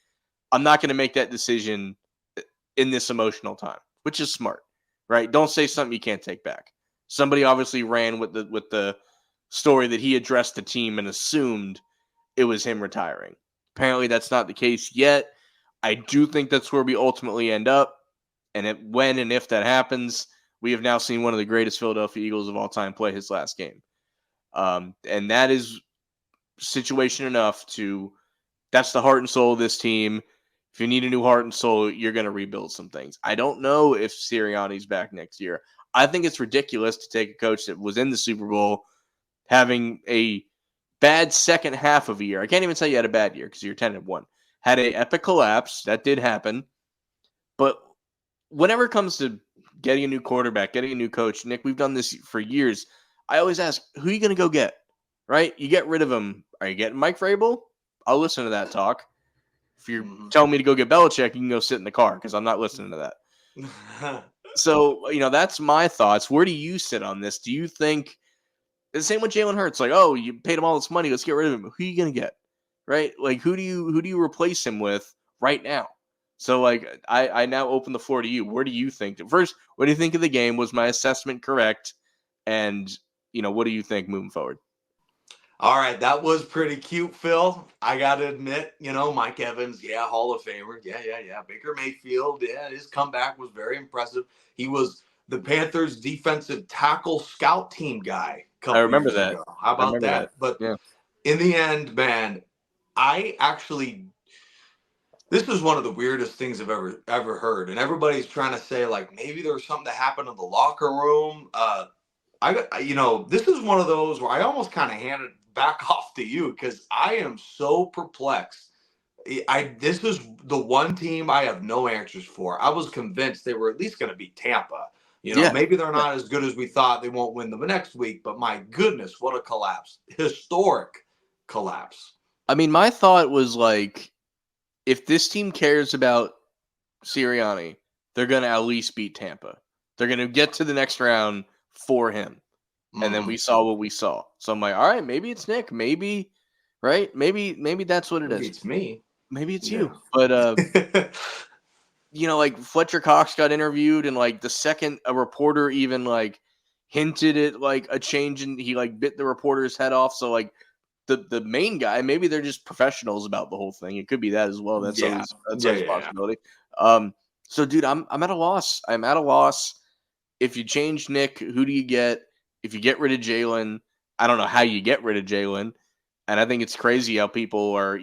I'm not going to make that decision in this emotional time, which is smart, right? Don't say something you can't take back. Somebody obviously ran with the story that he addressed the team and assumed it was him retiring. Apparently, that's not the case yet. I do think that's where we ultimately end up. And when and if that happens, we have now seen one of the greatest Philadelphia Eagles of all time play his last game. And that is situation enough that's the heart and soul of this team. If you need a new heart and soul, you're going to rebuild some things. I don't know if Sirianni's back next year. I think it's ridiculous to take a coach that was in the Super Bowl having a bad second half of a year. I can't even say you had a bad year because you're 10-1. Had an epic collapse. That did happen. But whenever it comes to getting a new quarterback, getting a new coach, Nick, we've done this for years. I always ask, who are you going to go get? Right? You get rid of him. Are you getting Mike Vrabel? I'll listen to that talk. If you're telling me to go get Belichick, you can go sit in the car because I'm not listening to that. So, that's my thoughts. Where do you sit on this? Do you think the same with Jalen Hurts? Like, oh, you paid him all this money. Let's get rid of him. Who are you going to get? Right? Like, who do you replace him with right now? So, like, I now open the floor to you. Where do you think? First, what do you think of the game? Was my assessment correct? And, what do you think moving forward? All right, that was pretty cute, Phil. I got to admit, Mike Evans, yeah, Hall of Famer. Yeah. Baker Mayfield, yeah, his comeback was very impressive. He was the Panthers defensive tackle scout team guy a couple I remember years that. ago. How about that? But yeah. In the end, man, this is one of the weirdest things I've ever heard. And everybody's trying to say, like, maybe there was something that happened in the locker room. This is one of those where I almost kind of hand it back off to you because I am so perplexed. This is the one team I have no answers for. I was convinced they were at least going to beat Tampa. Maybe they're not as good as we thought. They won't win them next week, but my goodness, what a collapse. Historic collapse. I mean, my thought was like, if this team cares about Sirianni, they're going to at least beat Tampa. They're going to get to the next round for him. And then we saw what we saw. So I'm like, all right, maybe it's Nick. Maybe, right? Maybe that's what it is. Maybe it's me. Maybe it's you. But, like Fletcher Cox got interviewed, and like the second a reporter even like hinted at like a change, and he like bit the reporter's head off. So like the main guy, maybe they're just professionals about the whole thing. It could be that as well. That's always a possibility. So dude, I'm at a loss. I'm at a loss. If you change Nick, who do you get? If you get rid of Jalen, I don't know how you get rid of Jalen. And I think it's crazy how people are,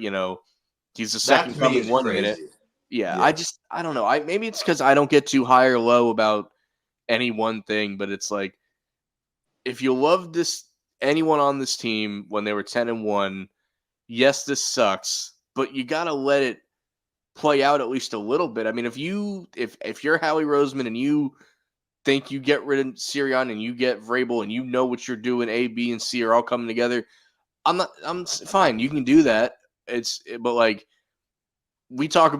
he's the second coming 1 minute. Yeah, I don't know. Maybe it's because I don't get too high or low about any one thing, but it's like, if you love anyone on this team when they were 10-1, yes, this sucks, but you got to let it play out at least a little bit. I mean, if you're Howie Roseman and you think you get rid of Sirianni and you get Vrabel and you know what you're doing, A, B, and C are all coming together, I'm fine. You can do that. But like I talk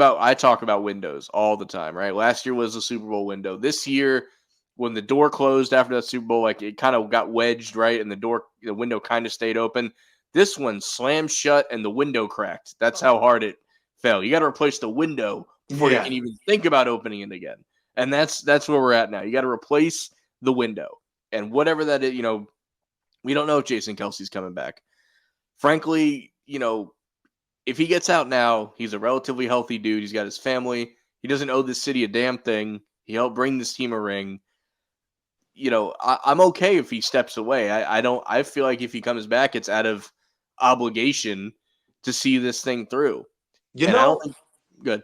about windows all the time, right? Last year was a Super Bowl window. This year, when the door closed after that Super Bowl, like it kind of got wedged, right? And the window kind of stayed open. This one slammed shut and the window cracked. That's how hard it fell. You got to replace the window before you can even think about opening it again. And that's where we're at now. You got to replace the window. And whatever that is, we don't know if Jason Kelce's coming back. Frankly, if he gets out now, he's a relatively healthy dude. He's got his family. He doesn't owe this city a damn thing. He helped bring this team a ring. I'm okay if he steps away. I feel like if he comes back, it's out of obligation to see this thing through. Good.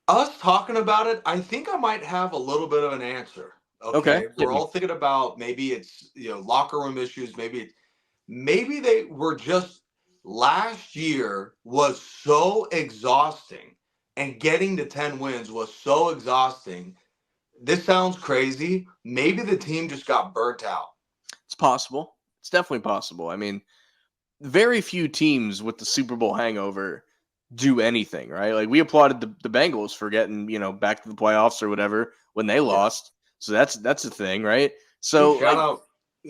Us talking about it, I think I might have a little bit of an answer. Okay. Okay, Hit we're me. all thinking about maybe it's locker room issues, maybe they were just last year was so exhausting, and getting to 10 wins was so exhausting. This sounds crazy. Maybe the team just got burnt out. It's possible. It's definitely possible. I mean, very few teams with the Super Bowl hangover do anything, right? Like we applauded the Bengals for getting, back to the playoffs or whatever when they Yeah. lost. So that's a thing, right? Dude, So shout like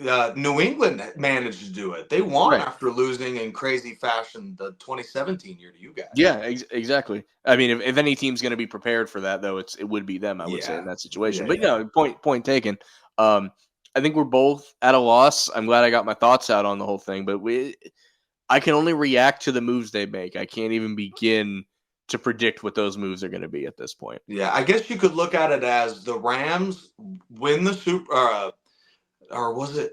out. New England managed to do it. They won right. after losing in crazy fashion the 2017 year to you guys. Yeah, exactly. I mean, if any team's going to be prepared for that, though, it would be them. I would say in Yeah. that situation. Yeah, But yeah. no, point taken. Um, I think we're both at a loss. I'm glad I got my thoughts out on the whole thing. But I can only react to the moves they make. I can't even begin to predict what those moves are going to be at this point. Yeah, I guess you could look at it as the Rams win the Super, or was it?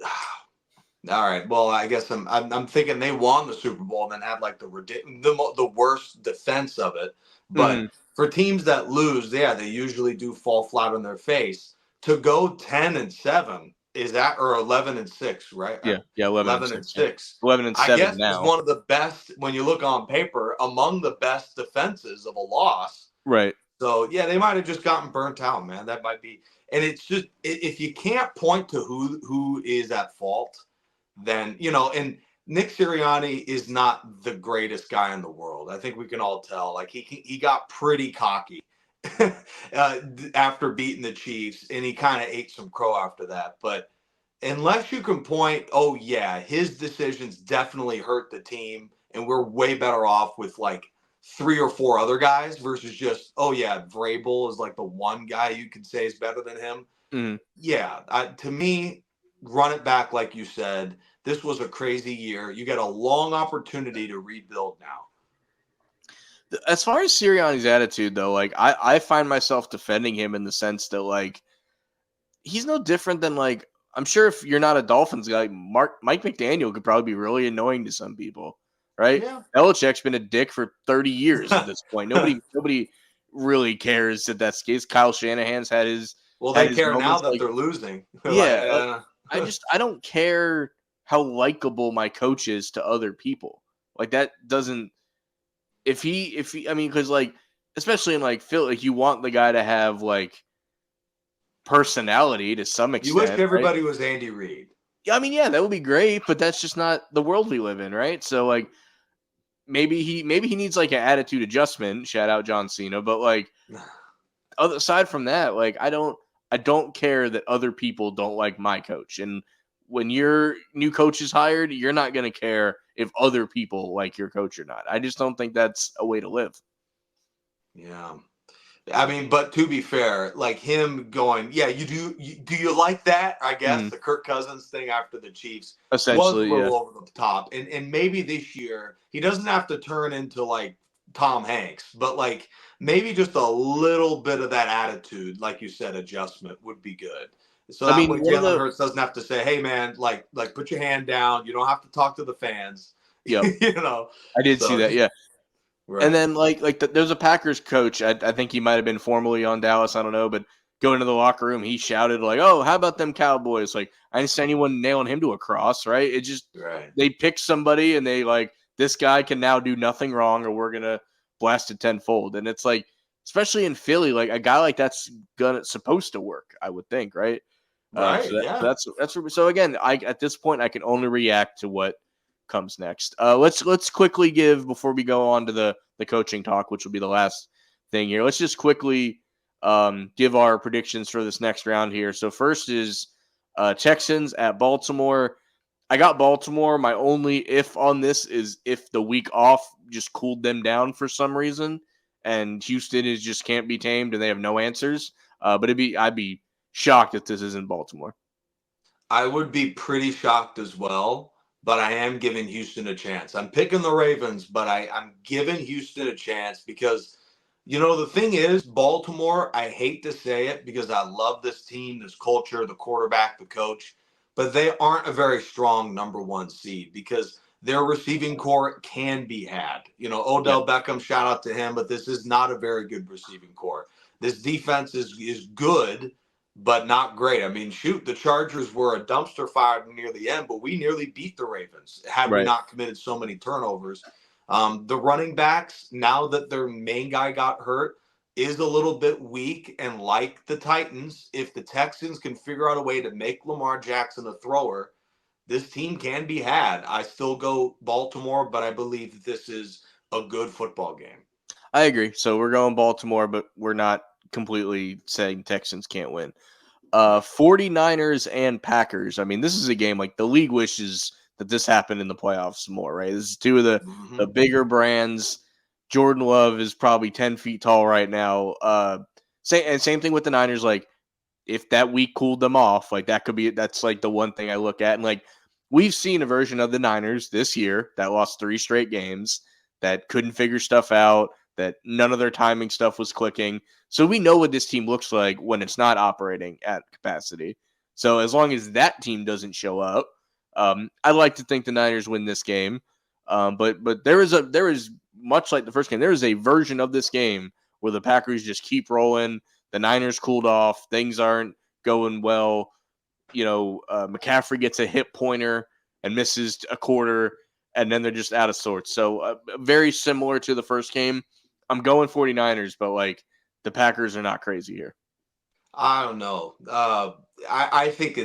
All right. Well, I guess I'm thinking they won the Super Bowl and then had like the worst defense of it. But Mhm. for teams that lose, yeah, they usually do fall flat on their face. To go 10-7 is that, or 11-6, right? Yeah, 11 and 11 and 6. Yeah, 6. 11 and I 7 guess is now. one of the best when you look on paper among the best defenses of a loss. Right. So yeah, they might have just gotten burnt out, man. That might be, and it's just if you can't point to who is at fault, then and Nick Sirianni is not the greatest guy in the world. I think we can all tell. Like he got pretty cocky after beating the Chiefs, and he kind of ate some crow after that. But unless you can point, oh yeah, his decisions definitely hurt the team, and we're way better off with like three or four other guys versus just, oh yeah, Vrabel is like the one guy you could say is better than him. Mhm. Yeah, to me, run it back like you said. This was a crazy year. You get a long opportunity to rebuild now. As far as Sirianni's attitude, though, like I find myself defending him in the sense that like he's no different than like I'm sure if you're not a Dolphins guy, Mike McDaniel could probably be really annoying to some people, right? Yeah. Belichick's been a dick for 30 years at this point. Nobody really cares that that's the case. Kyle Shanahan's Well, had they his care now moments. that Like they're losing. They're like, yeah, I don't care how likable my coach is to other people. Like that doesn't if he I mean because like especially in like Phil like you want the guy to have like personality to some you wish extent, right? everybody was Andy Reid. Yeah, I mean, yeah, that would be great, but that's just not the world we live in, right? So like maybe he needs like an attitude adjustment. Shout out John Cena, but like aside from that, like I don't care that other people don't like my coach. And when your new coach is hired, you're not gonna care if other people like your coach or not. I just don't think that's a way to live. Yeah. I mean, but to be fair, like him going, yeah, you do. Do you like that? I guess Mm, the Kirk Cousins thing after the Chiefs was a essentially, yeah. little over the top, and maybe this year he doesn't have to turn into like Tom Hanks, but like maybe just a little bit of that attitude, like you said, adjustment would be good. So I that mean, way one of Jalen the Hurts doesn't have to say, "Hey, man, like put your hand down. You don't have to talk to the fans." yep, you know. I did see So that, just yeah. And right. then there's a Packers coach. I think he might have been formerly on Dallas. I don't know, but going into the locker room, he shouted like, "Oh, how about them Cowboys?" Like I didn't see anyone nailing him to a cross, right? It just Right. they pick somebody and they like this guy can now do nothing wrong, or we're gonna blast it tenfold. And it's like, especially in Philly, like a guy like that's gonna supposed to work. I would think, right? Right. So Yeah. so again, I at this point I can only react to what comes next. Let's quickly give before we go on to the coaching talk, which will be the last thing here. Let's just quickly give our predictions for this next round here. So first is Texans at Baltimore. I got Baltimore. My only if on this is if the week off just cooled them down for some reason, and Houston is just can't be tamed and they have no answers. But I'd be shocked if this isn't Baltimore. I would be pretty shocked as well, but I am giving Houston a chance. I'm picking the Ravens, but I'm giving Houston a chance because, the thing is, Baltimore, I hate to say it because I love this team, this culture, the quarterback, the coach, but they aren't a very strong number one seed because their receiving core can be had. You know, Yeah. Odell Beckham, shout out to him, but this is not a very good receiving core. This defense is good, but not great. I mean, shoot, the Chargers were a dumpster fire near the end, but we nearly beat the Ravens had we Right. not committed so many turnovers. The running backs, now that their main guy got hurt, is a little bit weak. And like the Titans, if the Texans can figure out a way to make Lamar Jackson a thrower, this team can be had. I still go Baltimore, but I believe that this is a good football game. I agree. So we're going Baltimore, but we're not completely saying Texans can't win. 49ers and Packers. I mean, this is a game like the league wishes that this happened in the playoffs more, right? This is two of the bigger brands. Jordan Love is probably 10 feet tall right now. Same thing with the Niners. Like, if that week cooled them off, like that's like the one thing I look at. And like, we've seen a version of the Niners this year that lost 3 straight games, that couldn't figure stuff out, that none of their timing stuff was clicking. So we know what this team looks like when it's not operating at capacity. So as long as that team doesn't show up, I'd like to think the Niners win this game. But there is much like the first game, there is a version of this game where the Packers just keep rolling. The Niners cooled off. Things aren't going well. McCaffrey gets a hip pointer and misses a quarter, and then they're just out of sorts. So very similar to the first game. I'm going 49ers, but like the Packers are not crazy here. I don't know. I think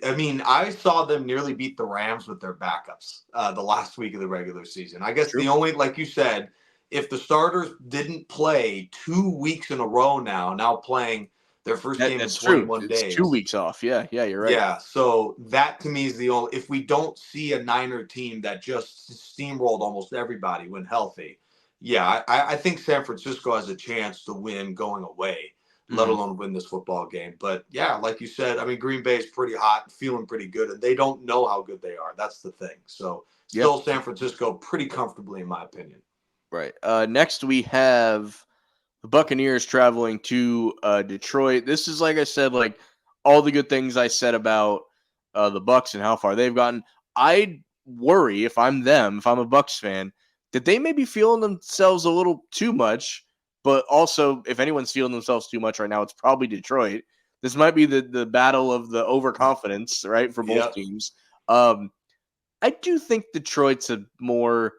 I mean, I saw them nearly beat the Rams with their backups the last week of the regular season. I guess True. the only, like you said, if the starters didn't play 2 weeks in a row now playing their first game in 21 days. It's 2 weeks off. Yeah, you're right. Yeah, so that to me is the only, if we don't see a Niner team that just steamrolled almost everybody when healthy, yeah, I think San Francisco has a chance to win going away, let alone win this football game. But yeah, like you said, I mean, Green Bay is pretty hot, feeling pretty good, and they don't know how good they are. That's the thing. So still San Francisco pretty comfortably, in my opinion. Right. Next we have the Buccaneers traveling to Detroit. This is, like I said, like all the good things I said about the Bucs and how far they've gotten. I'd worry if I'm them, if I'm a Bucs fan, that they may be feeling themselves a little too much. But also, if anyone's feeling themselves too much right now, it's probably Detroit. This might be the battle of the overconfidence, right, for both teams. I do think Detroit's a more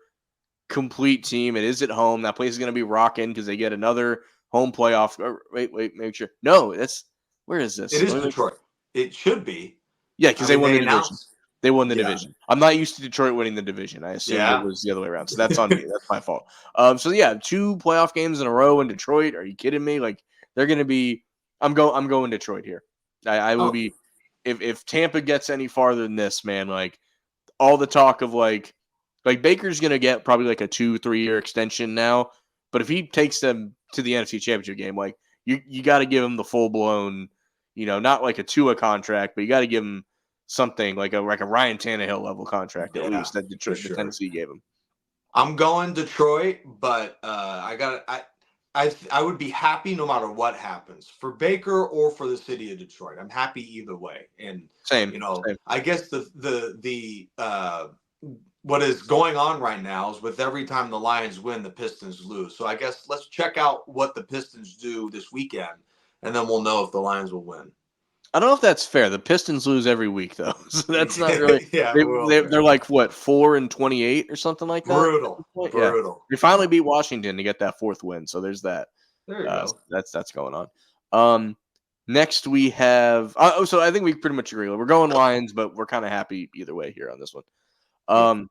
complete team. It is at home. That place is going to be rocking because they get another home playoff. Wait, make sure. No, where is this? It is Detroit. It should be. Yeah, because they won the division. They won the division. I'm not used to Detroit winning the division. I assumed it was the other way around. So that's on me. That's my fault. So yeah, 2 playoff games in a row in Detroit. Are you kidding me? Like they're going to be. I'm going Detroit here. I will be. If Tampa gets any farther than this, man, like all the talk of like Baker's going to get probably like a 2-3 year extension now. But if he takes them to the NFC Championship game, like you got to give him the full blown, not like a Tua contract, but you got to give him something like a Ryan Tannehill level contract at least that Detroit, the Tennessee gave him. I'm going Detroit, but I would be happy no matter what happens for Baker or for the city of Detroit. I'm happy either way. And same. I guess the what is going on right now is with every time the Lions win, the Pistons lose. So I guess let's check out what the Pistons do this weekend, and then we'll know if the Lions will win. I don't know if that's fair. The Pistons lose every week, though. So that's not really. They're like what 4-28 or something like that. Brutal. Yeah. They finally beat Washington to get that 4th win. So there's that. There you go. That's going on. Next we have. So I think we pretty much agree. We're going Lions, but we're kind of happy either way here on this one.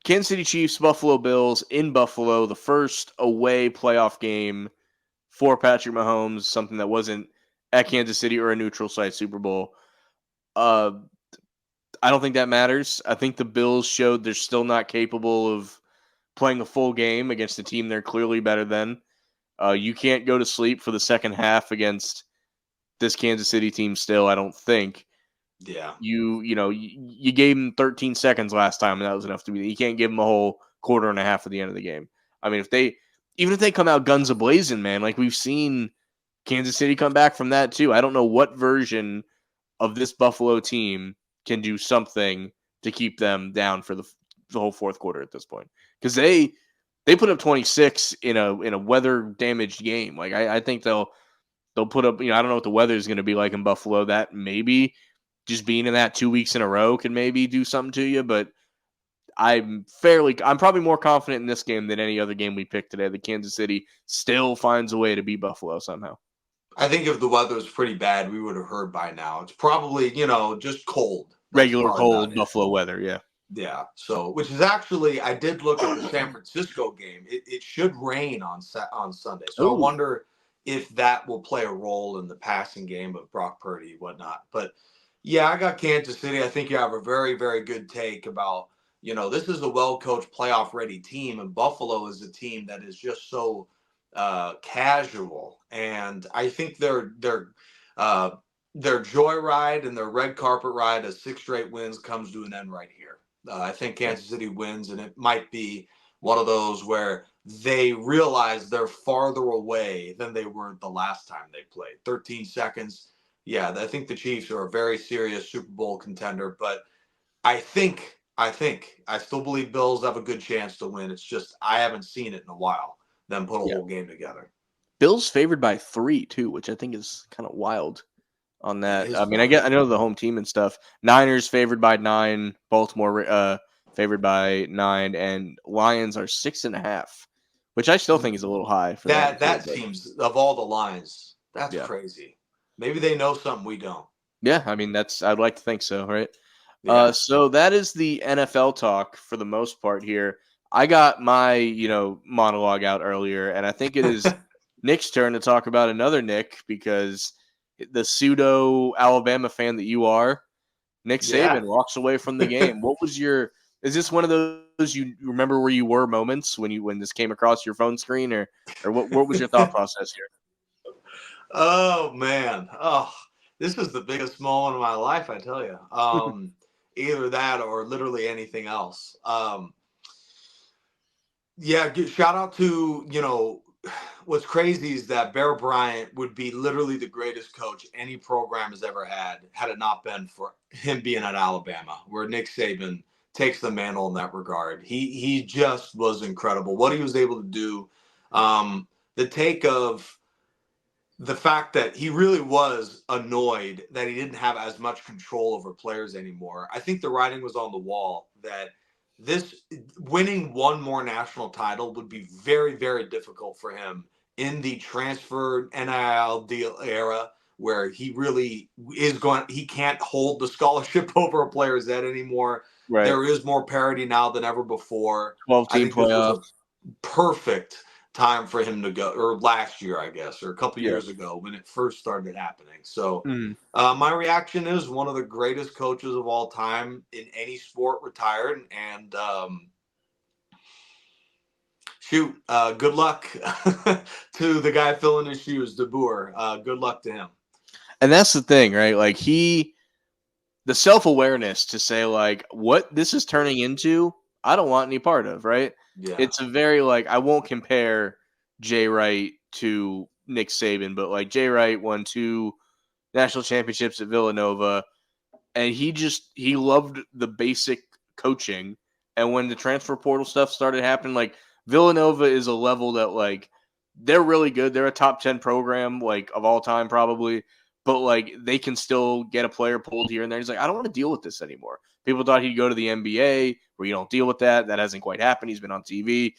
Kansas City Chiefs, Buffalo Bills in Buffalo, the first away playoff game for Patrick Mahomes, something that wasn't at Kansas City or a neutral site Super Bowl. I don't think that matters. I think the Bills showed they're still not capable of playing a full game against a team they're clearly better than. You can't go to sleep for the second half against this Kansas City team still, I don't think. Yeah. You gave them 13 seconds last time, and that was enough to be. You can't give them a whole quarter and a half at the end of the game. I mean, even if they come out guns a-blazing, man, like we've seen Kansas City come back from that too. I don't know what version of this Buffalo team can do something to keep them down for the whole fourth quarter at this point, because they put up 26 in a weather damaged game. Like I think they'll put up. I don't know what the weather is going to be like in Buffalo. That maybe just being in that 2 weeks in a row can maybe do something to you, but I'm probably more confident in this game than any other game we picked today. The Kansas City still finds a way to beat Buffalo somehow. I think if the weather was pretty bad, we would have heard by now. It's probably, just cold. That's Regular cold Buffalo weather, yeah. Yeah. So, which is actually, I did look at the San Francisco game. It should rain on Sunday. So I wonder if that will play a role in the passing game of Brock Purdy and whatnot. But yeah, I got Kansas City. I think you have a very, very good take about, this is a well-coached playoff-ready team, and Buffalo is a team that is just so casual. And I think their joyride and their red carpet ride of 6 straight wins comes to an end right here. I think Kansas City wins, and it might be one of those where they realize they're farther away than they were the last time they played. 13 seconds. Yeah, I think the Chiefs are a very serious Super Bowl contender, but I still believe Bills have a good chance to win. It's just I haven't seen it in a while, them put a whole game together. Bills favored by 3 too, which I think is kind of wild on that. I mean, I know the home team and stuff. Niners favored by 9, Baltimore favored by 9, and Lions are 6.5, which I still think is a little high for that. That seems, of all the lines, that's crazy. Maybe they know something we don't. Yeah, I mean I'd like to think so, right? Yeah. So that is the NFL talk for the most part here. I got my monologue out earlier, and I think it is Nick's turn to talk about another Nick, because the pseudo Alabama fan that you are, Nick Saban walks away from the game. What was is this one of those you remember where you were moments when this came across your phone screen, or what was your thought process here? Oh man. Oh, this is the biggest moment of my life, I tell you. Either that or literally anything else. Shout out to, what's crazy is that Bear Bryant would be literally the greatest coach any program has ever had it not been for him being at Alabama, where Nick Saban takes the mantle in that regard. He just was incredible. What he was able to do, the take of the fact that he really was annoyed that he didn't have as much control over players anymore. I think the writing was on the wall that this winning one more national title would be very, very difficult for him in the transfer NIL deal era, where he really he can't hold the scholarship over a player's head anymore. Right. There is more parity now than ever before. 12-team playoff. This was a perfect time for him to go, or last year, I guess, or a couple years ago when it first started happening. So my reaction is one of the greatest coaches of all time in any sport retired. And good luck to the guy filling his shoes, DeBoer. Good luck to him. And that's the thing, right? Like the self-awareness to say, like, what this is turning into, I don't want any part of, right? Yeah. It's a very, I won't compare Jay Wright to Nick Saban, but Jay Wright won 2 national championships at Villanova, and he loved the basic coaching. And when the transfer portal stuff started happening, Villanova is a level that they're really good. They're a top 10 program of all time probably, but they can still get a player pulled here and there. He's I don't want to deal with this anymore. People thought he'd go to the NBA where you don't deal with that. That hasn't quite happened. He's been on TV.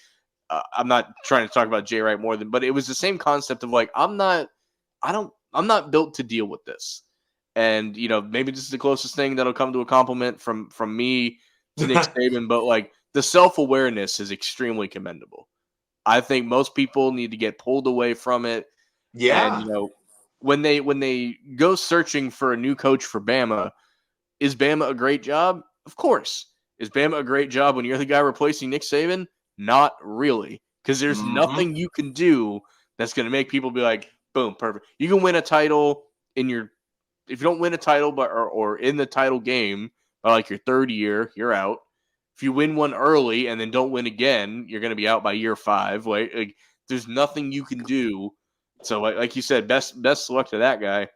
I'm not trying to talk about Jay Wright more but it was the same concept of I'm not built to deal with this. And maybe this is the closest thing that'll come to a compliment from me to Nick Saban, but the self-awareness is extremely commendable. I think most people need to get pulled away from it. Yeah. And when they go searching for a new coach for Bama, is Bama a great job? Of course. Is Bama a great job when you're the guy replacing Nick Saban? Not really, because there's nothing you can do that's going to make people be boom, perfect. You can win a title if you don't win a title, or in the title game by your 3rd year, you're out. If you win one early and then don't win again, you're going to be out by year 5. There's nothing you can do. So, like you said, best luck to that guy.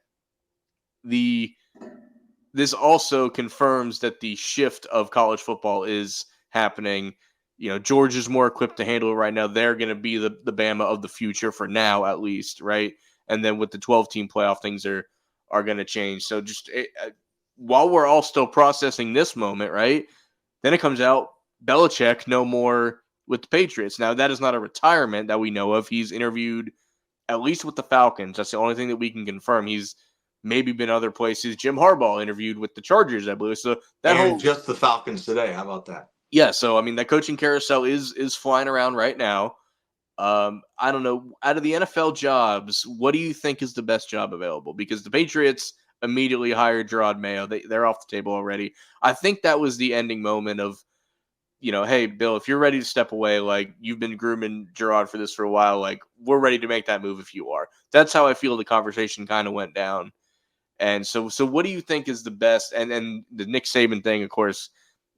this also confirms that the shift of college football is happening. Georgia's more equipped to handle it right now. They're going to be the Bama of the future for now, at least, right? And then with the 12-team playoff, things are going to change. So just while we're all still processing this moment, right? Then it comes out Belichick no more with the Patriots. Now that is not a retirement that we know of. He's interviewed at least with the Falcons. That's the only thing that we can confirm. He's maybe been other places. Jim Harbaugh interviewed with the Chargers, I believe. So that and whole just the Falcons today. How about that? yeah. So I mean, that coaching carousel is flying around right now. I don't know. Out of the NFL jobs, what do you think is the best job available? Because the Patriots immediately hired Gerard Mayo. They're off the table already. I think that was the ending moment of, hey, Bill, if you're ready to step away, like you've been grooming Gerard for this for a while, like we're ready to make that move if you are. That's how I feel the conversation kind of went down. And so what do you think is the best? And the Nick Saban thing, of course,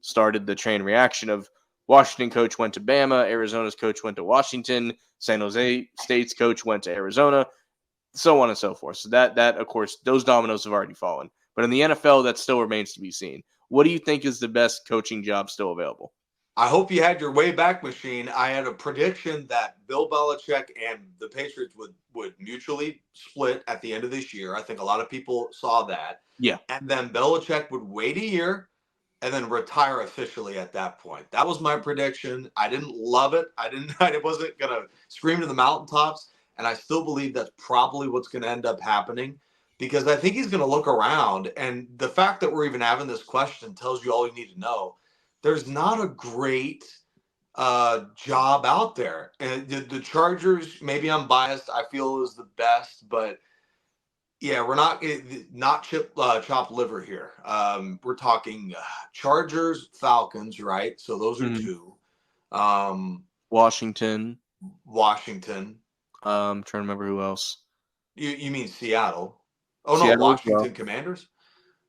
started the chain reaction of Washington coach went to Bama, Arizona's coach went to Washington, San Jose State's coach went to Arizona, so on and so forth. So that of course those dominoes have already fallen. But in the NFL, that still remains to be seen. What do you think is the best coaching job still available? I hope you had your way back machine. I had a prediction that Bill Belichick and the Patriots would mutually split at the end of this year. I think a lot of people saw that. Yeah. And then Belichick would wait a year and then retire officially at that point. That was my prediction. I didn't love it. I wasn't gonna scream to the mountaintops. And I still believe that's probably what's gonna end up happening because I think he's gonna look around. And the fact that we're even having this question tells you all you need to know. There's not a great job out there. And the Chargers, maybe I'm biased, I feel is the best, but yeah, we're not chopped liver here. We're talking Chargers, Falcons, right? So those are Mhm. two. Um, Washington. Washington. Trying to remember who else. You mean Seattle? Oh no, Seattle as well. Washington Commanders.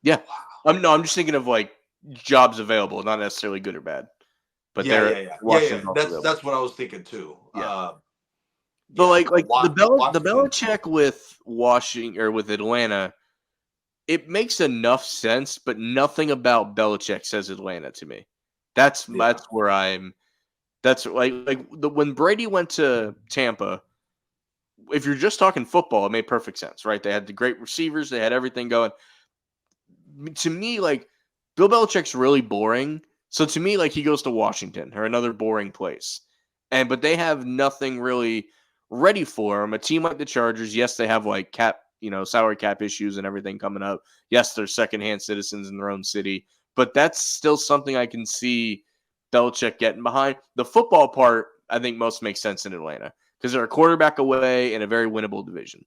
Yeah. Wow. No, I'm just thinking of like jobs available, not necessarily good or bad. But Yeah. Washington's also available. That's what I was thinking too. Yeah. But Yeah, like the Washington. Belichick with Washington or with Atlanta, it makes enough sense, but nothing about Belichick says Atlanta to me. That's Yeah. where that's when Brady went to Tampa, if you're just talking football, it made perfect sense, right? They had the great receivers, they had everything going. To me, like Bill Belichick's really boring. So to me, like he goes to Washington or another boring place. But they have nothing really ready for him. A team like the Chargers, yes, they have like salary cap issues and everything coming up. Yes, they're secondhand citizens in their own city, but that's still something I can see Belichick getting behind. The football part, I think most makes sense in Atlanta because they're a quarterback away in a very winnable division.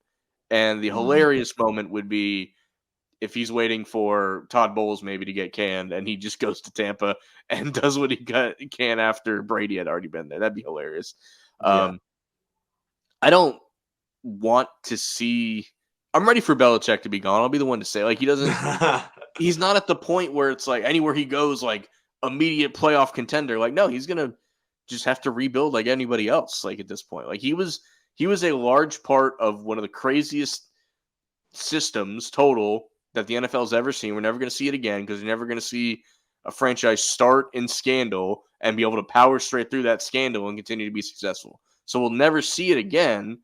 And the Mhm. hilarious moment would be if he's waiting for Todd Bowles maybe to get canned and he just goes to Tampa and does what he can after Brady had already been there. That'd be hilarious. Yeah. I don't want to see. I'm ready for Belichick to be gone. I'll be the one to say, like, he's not at the point where it's like anywhere he goes, like immediate playoff contender. Like, no, he's gonna just have to rebuild like anybody else. Like at this point, like he was a large part of one of the craziest systems total that the NFL's ever seen. We're never going to see it again because you're never going to see a franchise start in scandal and be able to power straight through that scandal and continue to be successful. So we'll never see it again,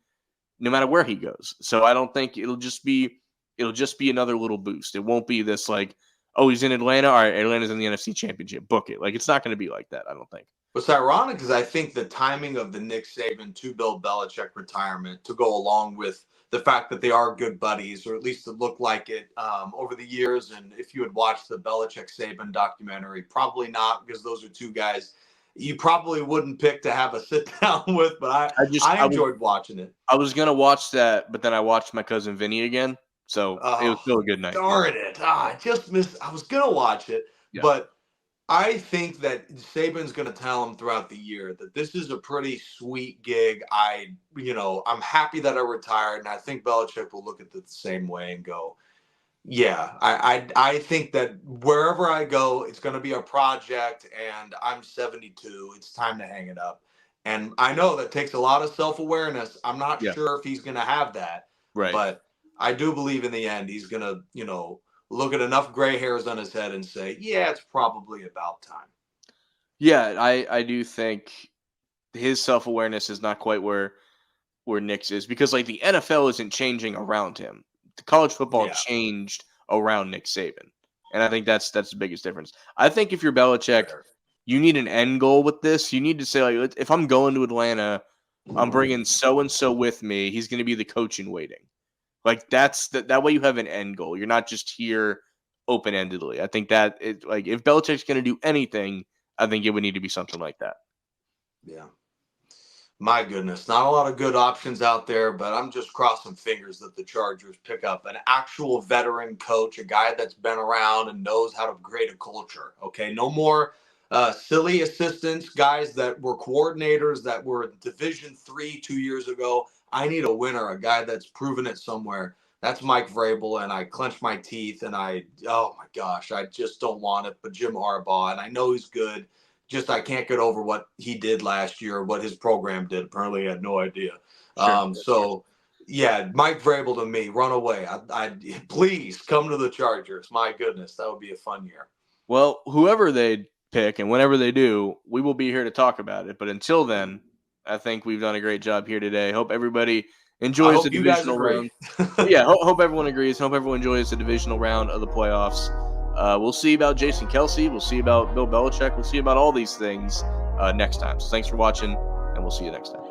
no matter where he goes. So I don't think it'll just be another little boost. It won't be this like, oh, he's in Atlanta. All right, Atlanta's in the NFC Championship. Book it. Like it's not going to be like that. I don't think. What's ironic is I think the timing of the Nick Saban to Bill Belichick retirement to go along with the fact that they are good buddies, or at least it looked like it over the years. And if you had watched the Belichick Saban documentary, probably not because those are two guys you probably wouldn't pick to have a sit down with. But I enjoyed watching it. I was gonna watch that, but then I watched My Cousin Vinny again, so it was Oh, still a good night. darn it! I just missed. I was gonna watch it, Yeah. but I think that Saban's going to tell him throughout the year that this is a pretty sweet gig. I'm happy that I retired, and I think Belichick will look at it the same way and go, "Yeah, I think that wherever I go, it's going to be a project, and I'm 72. It's time to hang it up." And I know that takes a lot of self awareness. I'm not Yeah. sure if he's going to have that, Right. but I do believe in the end he's going to, look at enough gray hairs on his head and say, yeah, it's probably about time. Yeah, I do think his self-awareness is not quite where Nick's is, because like the NFL isn't changing around him. The college football changed around Nick Saban. And I think that's the biggest difference. I think if you're Belichick, you need an end goal with this. You need to say, like, if I'm going to Atlanta, I'm bringing so-and-so with me. He's going to be the coach in waiting. Like, that way you have an end goal. You're not just here open-endedly. I think that like if Belichick's going to do anything, I think it would need to be something like that. Yeah. My goodness, not a lot of good options out there, but I'm just crossing fingers that the Chargers pick up an actual veteran coach, a guy that's been around and knows how to create a culture. Okay, no more silly assistants, guys that were coordinators that were Division III 2 years ago. I need a winner, a guy that's proven it somewhere. That's Mike Vrabel, and I clench my teeth, and oh my gosh, I just don't want it. But Jim Harbaugh, and I know he's good. Just I can't get over what he did last year, what his program did. Apparently, he had no idea. Sure. Yeah, Mike Vrabel to me, run away. I please come to the Chargers. My goodness, that would be a fun year. Well, whoever they pick and whenever they do, we will be here to talk about it. But until then, I think we've done a great job here today. Hope everybody enjoys the divisional round. Yeah, hope everyone agrees. Hope everyone enjoys the divisional round of the playoffs. We'll see about Jason Kelce. We'll see about Bill Belichick. We'll see about all these things next time. So thanks for watching, and we'll see you next time.